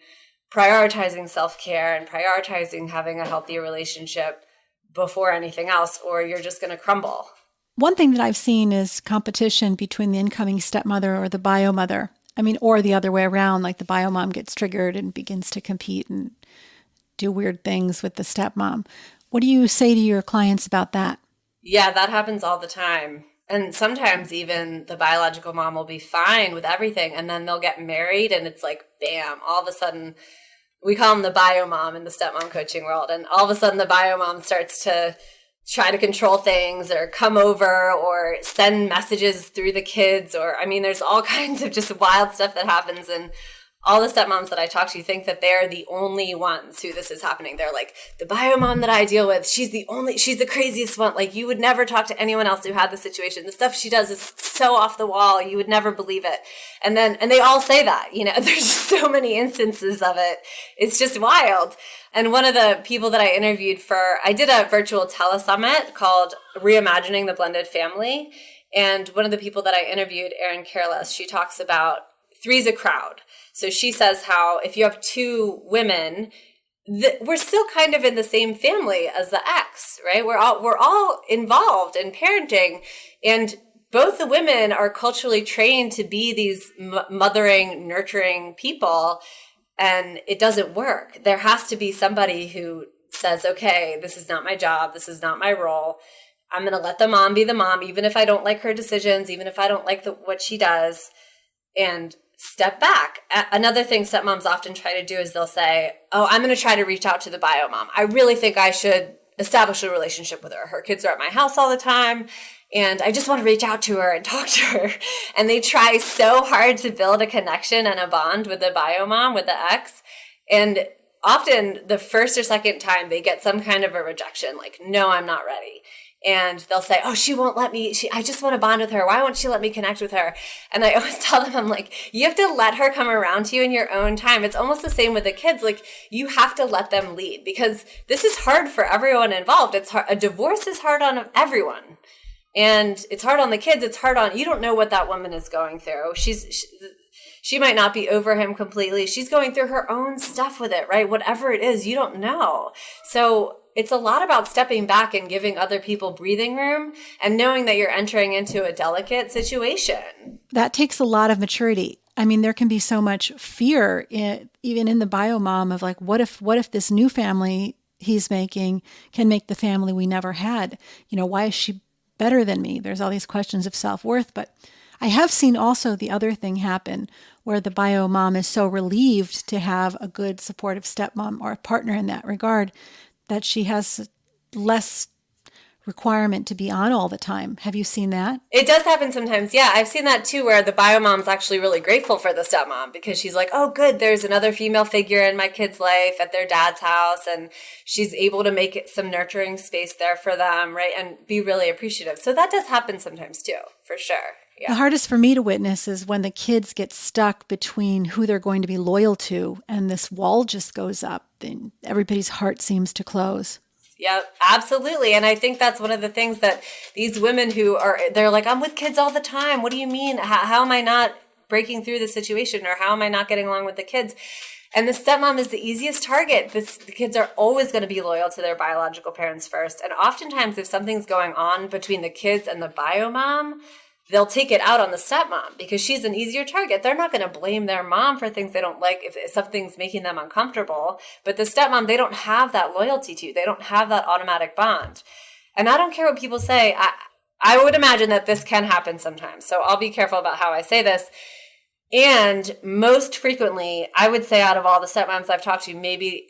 prioritizing self-care and prioritizing having a healthy relationship before anything else, or you're just going to crumble. One thing that I've seen is competition between the incoming stepmother or the biomother. I mean, or the other way around, like the biomom gets triggered and begins to compete and do weird things with the stepmom. What do you say to your clients about that? Yeah, that happens all the time. And sometimes even the biological mom will be fine with everything, and then they'll get married and it's like, bam, all of a sudden, we call them the biomom in the stepmom coaching world. And all of a sudden the biomom starts to try to control things or come over or send messages through the kids. Or, I mean, there's all kinds of just wild stuff that happens. And all the stepmoms that I talk to think that they're the only ones who this is happening. They're like, the biomom that I deal with, she's the craziest one. Like, you would never talk to anyone else who had the situation. The stuff she does is so off the wall. You would never believe it. And they all say that, there's just so many instances of it. It's just wild. And one of the people that I interviewed I did a virtual telesummit called Reimagining the Blended Family. And one of the people that I interviewed, Erin Careless, she talks about three's a crowd. So she says how if you have two women, we're still kind of in the same family as the ex, right? We're all involved in parenting, and both the women are culturally trained to be these mothering, nurturing people, and it doesn't work. There has to be somebody who says, okay, this is not my job. This is not my role. I'm going to let the mom be the mom, even if I don't like her decisions, even if I don't like what she does, and step back. Another thing stepmoms often try to do is they'll say, oh, I'm going to try to reach out to the biomom. I really think I should establish a relationship with her. Her kids are at my house all the time, and I just want to reach out to her and talk to her. And they try so hard to build a connection and a bond with the biomom, with the ex. And often the first or second time they get some kind of a rejection, like, no, I'm not ready. And they'll say, oh, she won't let me. I just want to bond with her. Why won't she let me connect with her? And I always tell them, I'm like, you have to let her come around to you in your own time. It's almost the same with the kids. Like, you have to let them lead, because this is hard for everyone involved. It's hard. A divorce is hard on everyone. And it's hard on the kids. It's hard on, you don't know what that woman is going through. She might not be over him completely. She's going through her own stuff with it, right? Whatever it is, you don't know. So it's a lot about stepping back and giving other people breathing room and knowing that you're entering into a delicate situation. That takes a lot of maturity. I mean, there can be so much fear even in the biomom of like, what if this new family he's making can make the family we never had? Why is she better than me? There's all these questions of self-worth. But I have seen also the other thing happen where the biomom is so relieved to have a good supportive stepmom or a partner in that regard that she has less requirement to be on all the time. Have you seen that? It does happen sometimes. Yeah, I've seen that too, where the biomom's actually really grateful for the stepmom because she's like, oh, good, there's another female figure in my kid's life at their dad's house, and she's able to make it some nurturing space there for them, right? And be really appreciative. So that does happen sometimes too, for sure. Yeah. The hardest for me to witness is when the kids get stuck between who they're going to be loyal to, and this wall just goes up and everybody's heart seems to close. Yeah, absolutely. And I think that's one of the things that these women they're like, I'm with kids all the time. What do you mean? How am I not breaking through the situation, or how am I not getting along with the kids? And the stepmom is the easiest target. The kids are always going to be loyal to their biological parents first. And oftentimes if something's going on between the kids and the biomom, they'll take it out on the stepmom because she's an easier target. They're not going to blame their mom for things they don't like if something's making them uncomfortable. But the stepmom, they don't have that loyalty to. They don't have that automatic bond. And I don't care what people say. I would imagine that this can happen sometimes. So I'll be careful about how I say this. And most frequently, I would say out of all the stepmoms I've talked to, maybe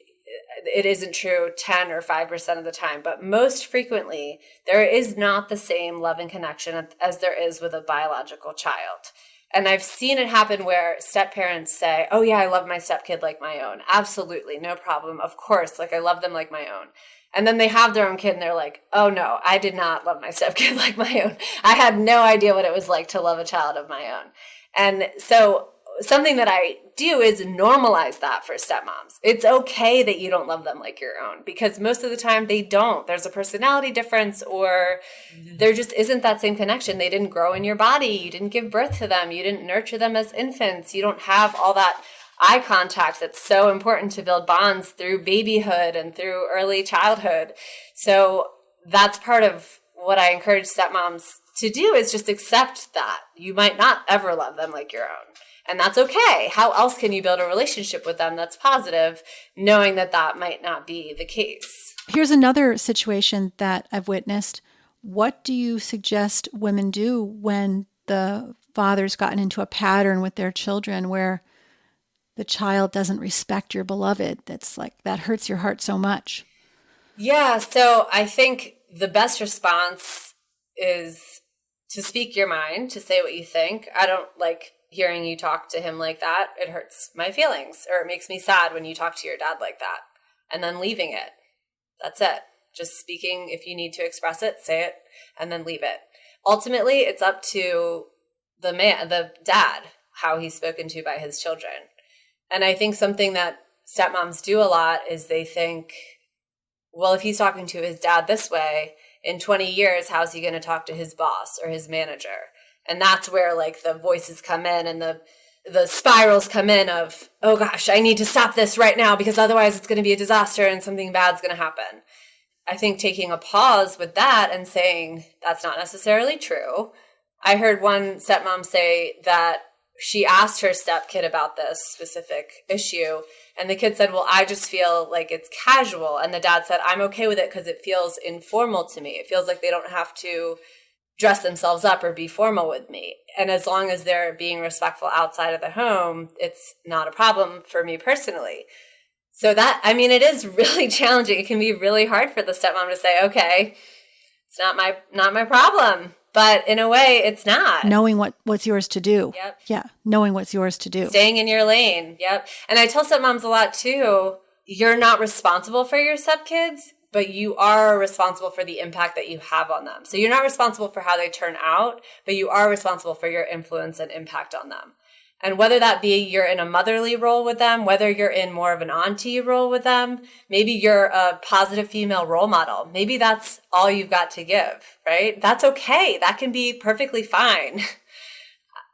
it isn't true 10 or 5% of the time, but most frequently, there is not the same love and connection as there is with a biological child. And I've seen it happen where step-parents say, oh yeah, I love my stepkid like my own. Absolutely, no problem. Of course, like I love them like my own. And then they have their own kid and they're like, oh no, I did not love my stepkid like my own. I had no idea what it was like to love a child of my own. And so something that I do is normalize that for stepmoms. It's okay that you don't love them like your own, because most of the time they don't. There's a personality difference, or there just isn't that same connection. They didn't grow in your body. You didn't give birth to them. You didn't nurture them as infants. You don't have all that eye contact that's so important to build bonds through babyhood and through early childhood. So that's part of what I encourage stepmoms to do, is just accept that you might not ever love them like your own. And that's okay. How else can you build a relationship with them that's positive, knowing that that might not be the case? Here's another situation that I've witnessed. What do you suggest women do when the father's gotten into a pattern with their children where the child doesn't respect your beloved? That's like, that hurts your heart so much. Yeah. So I think the best response is to speak your mind, to say what you think. I don't like hearing you talk to him like that. It hurts my feelings, or it makes me sad when you talk to your dad like that. And then leaving it. That's it. Just speaking. If you need to express it, say it, and then leave it. Ultimately, it's up to the dad, how he's spoken to by his children. And I think something that stepmoms do a lot is they think, well, if he's talking to his dad this way, in 20 years, how's he going to talk to his boss or his manager? And that's where like the voices come in and the spirals come in of, oh gosh, I need to stop this right now because otherwise it's going to be a disaster and something bad's going to happen. I think taking a pause with that and saying that's not necessarily true. I heard one stepmom say that she asked her stepkid about this specific issue, and the kid said, well, I just feel like it's casual. And the dad said, I'm okay with it because it feels informal to me. It feels like they don't have to dress themselves up or be formal with me. And as long as they're being respectful outside of the home, it's not a problem for me personally. So that, I mean, it is really challenging. It can be really hard for the stepmom to say, okay, it's not my problem. But in a way, it's not. Knowing what's yours to do. Yep. Yeah. Knowing what's yours to do. Staying in your lane. Yep. And I tell stepmoms a lot too, you're not responsible for your stepkids, but you are responsible for the impact that you have on them. So you're not responsible for how they turn out, but you are responsible for your influence and impact on them. And whether that be you're in a motherly role with them, whether you're in more of an auntie role with them, maybe you're a positive female role model. Maybe that's all you've got to give, right? That's okay. That can be perfectly fine.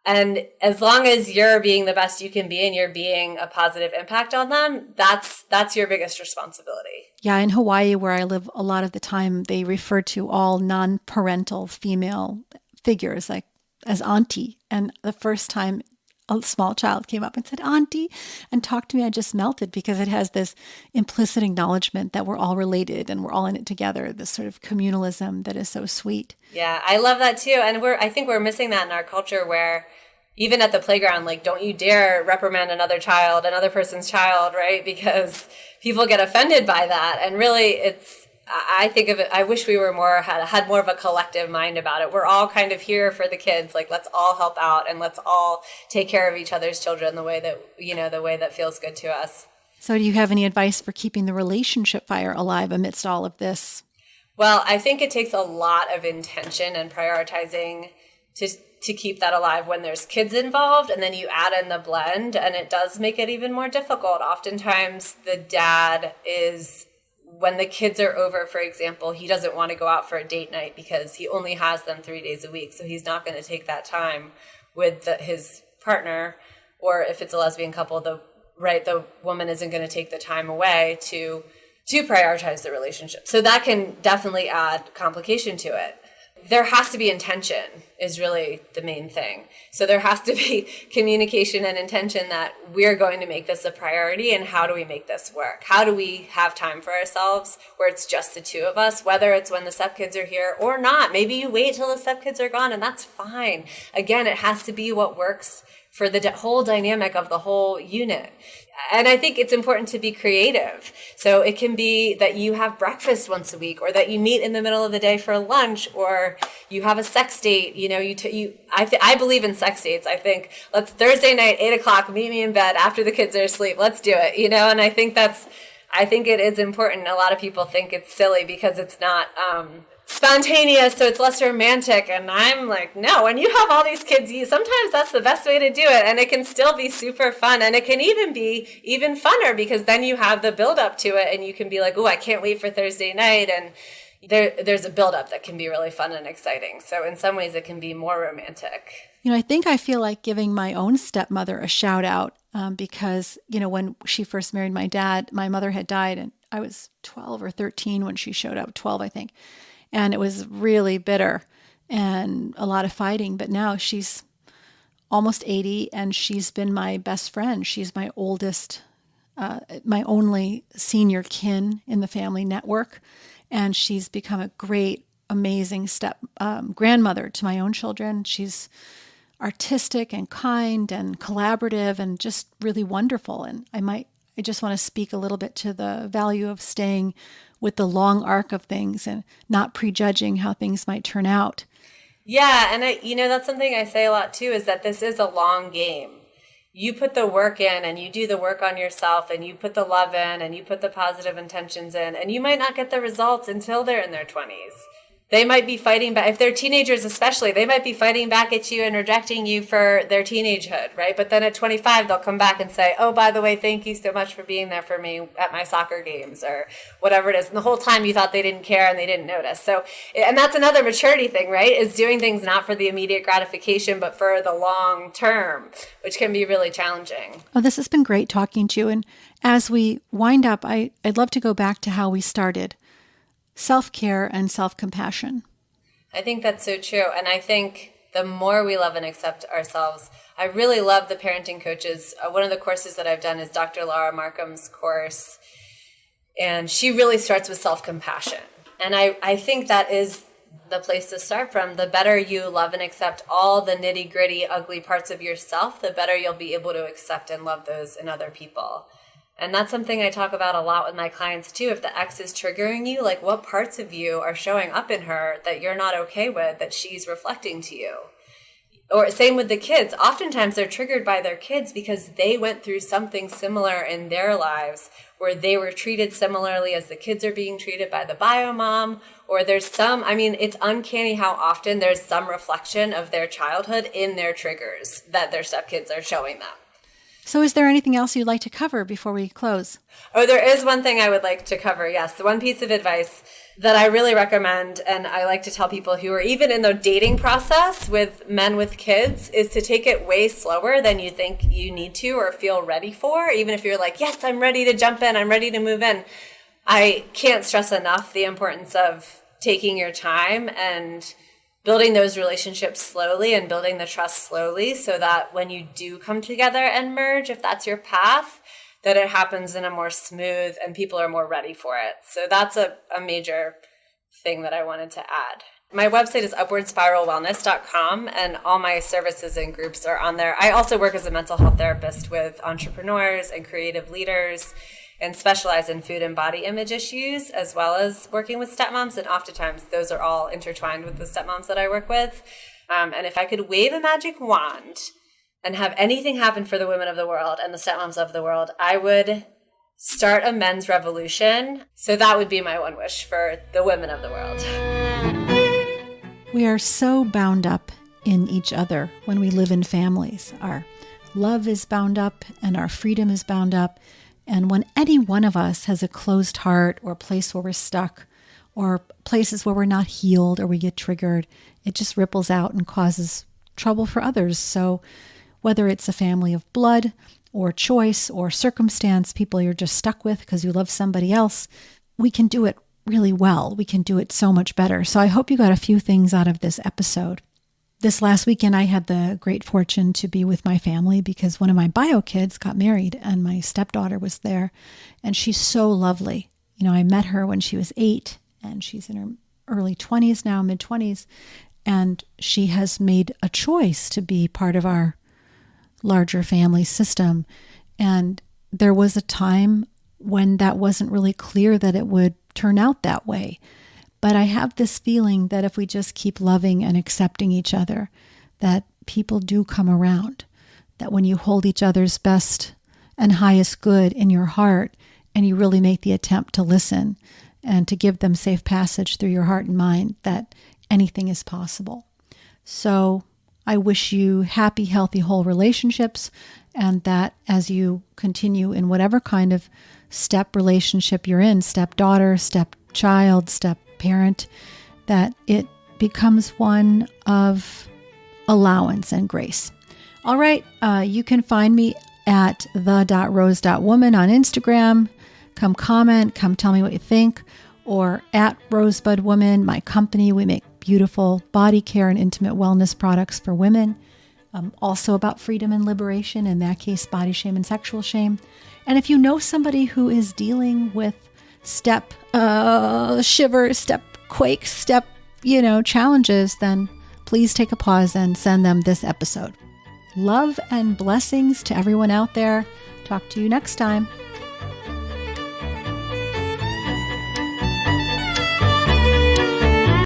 And as long as you're being the best you can be and you're being a positive impact on them, that's your biggest responsibility. Yeah, in Hawaii, where I live, a lot of the time they refer to all non-parental female figures like as auntie. And the first time a small child came up and said, auntie, and talked to me, I just melted, because it has this implicit acknowledgement that we're all related and we're all in it together, this sort of communalism that is so sweet. Yeah, I love that too. And I think we're missing that in our culture, where even at the playground, like, don't you dare reprimand another person's child, right? Because people get offended by that. And really, I think of it, I wish we were had more of a collective mind about it. We're all kind of here for the kids. Like, let's all help out and let's all take care of each other's children the way that feels good to us. So do you have any advice for keeping the relationship fire alive amidst all of this? Well, I think it takes a lot of intention and prioritizing to keep that alive when there's kids involved, and then you add in the blend, and it does make it even more difficult. Oftentimes the dad is, when the kids are over, for example, he doesn't want to go out for a date night because he only has them 3 days a week. So he's not going to take that time with his partner, or if it's a lesbian couple, the woman isn't going to take the time away to prioritize the relationship. So that can definitely add complication to it. There has to be intention is really the main thing. So there has to be communication and intention that we're going to make this a priority, and how do we make this work? How do we have time for ourselves where it's just the two of us, whether it's when the stepkids are here or not. Maybe you wait till the stepkids are gone, and that's fine. Again, it has to be what works for the whole dynamic of the whole unit. And I think it's important to be creative. So it can be that you have breakfast once a week, or that you meet in the middle of the day for lunch, or you have a sex date. You know, I believe in sex dates. I think let's Thursday night, 8:00, meet me in bed after the kids are asleep. Let's do it. You know, and I think it is important. A lot of people think it's silly because it's not spontaneous, so it's less romantic. And I'm like, no, when you have all these kids, sometimes that's the best way to do it, and it can still be super fun, and it can even be even funner because then you have the build up to it, and you can be like, oh, I can't wait for Thursday night, and there's a build up that can be really fun and exciting. So in some ways it can be more romantic. You know, I feel like giving my own stepmother a shout out because, you know, when she first married my dad, my mother had died, and I was 12 or 13 when she showed up, 12, I think. And it was really bitter and a lot of fighting. But now she's almost 80, and she's been my best friend. She's my oldest, my only senior kin in the family network. And she's become a great, amazing grandmother to my own children. She's artistic and kind and collaborative and just really wonderful. And I just want to speak a little bit to the value of staying with the long arc of things and not prejudging how things might turn out. Yeah, and that's something I say a lot too, is that this is a long game. You put the work in, and you do the work on yourself, and you put the love in, and you put the positive intentions in, and you might not get the results until they're in their 20s. They might be fighting back. If they're teenagers especially, they might be fighting back at you and rejecting you for their teenagehood, right? But then at 25, they'll come back and say, oh, by the way, thank you so much for being there for me at my soccer games or whatever it is. And the whole time you thought they didn't care and they didn't notice. So, and that's another maturity thing, right? Is doing things not for the immediate gratification, but for the long term, which can be really challenging. Oh, this has been great talking to you. And as we wind up, I'd love to go back to how we started. Self-care and self-compassion. I think that's so true. And I think the more we love and accept ourselves, I really love the parenting coaches. One of the courses that I've done is Dr. Laura Markham's course. And she really starts with self-compassion. And I think that is the place to start from. The better you love and accept all the nitty-gritty, ugly parts of yourself, the better you'll be able to accept and love those in other people. And that's something I talk about a lot with my clients too. If the ex is triggering you, like what parts of you are showing up in her that you're not okay with, that she's reflecting to you? Or same with the kids. Oftentimes they're triggered by their kids because they went through something similar in their lives where they were treated similarly as the kids are being treated by the biomom. Or there's it's uncanny how often there's some reflection of their childhood in their triggers that their stepkids are showing them. So is there anything else you'd like to cover before we close? Oh, there is one thing I would like to cover, yes. The one piece of advice that I really recommend, and I like to tell people who are even in the dating process with men with kids, is to take it way slower than you think you need to or feel ready for. Even if you're like, yes, I'm ready to jump in, I'm ready to move in. I can't stress enough the importance of taking your time and building those relationships slowly and building the trust slowly so that when you do come together and merge, if that's your path, that it happens in a more smooth and people are more ready for it. So that's a major thing that I wanted to add. My website is upwardspiralwellness.com, and all my services and groups are on there. I also work as a mental health therapist with entrepreneurs and creative leaders and specialize in food and body image issues, as well as working with stepmoms. And oftentimes those are all intertwined with the stepmoms that I work with. And if I could wave a magic wand and have anything happen for the women of the world and the stepmoms of the world, I would start a men's revolution. So that would be my one wish for the women of the world. We are so bound up in each other when we live in families. Our love is bound up and our freedom is bound up. And when any one of us has a closed heart or a place where we're stuck or places where we're not healed or we get triggered, it just ripples out and causes trouble for others. So whether it's a family of blood or choice or circumstance, people you're just stuck with because you love somebody else, we can do it really well. We can do it so much better. So I hope you got a few things out of this episode. This last weekend, I had the great fortune to be with my family because one of my bio kids got married and my stepdaughter was there, and she's so lovely. I met her when she was 8 and she's in her early 20s now, mid 20s, and she has made a choice to be part of our larger family system. And there was a time when that wasn't really clear that it would turn out that way. But I have this feeling that if we just keep loving and accepting each other, that people do come around, that when you hold each other's best and highest good in your heart, and you really make the attempt to listen and to give them safe passage through your heart and mind, that anything is possible. So I wish you happy, healthy, whole relationships, and that as you continue in whatever kind of step relationship you're in, stepdaughter, stepchild, step-parent, that it becomes one of allowance and grace. All right, you can find me at the.rose.woman on Instagram. Come comment, come tell me what you think, or at Rosebud Woman, my company. We make beautiful body care and intimate wellness products for women. Also about freedom and liberation, in that case, body shame and sexual shame. And if you know somebody who is dealing with step shiver, step quake, step, challenges, then please take a pause and send them this episode. Love and blessings to everyone out there. Talk to you next time.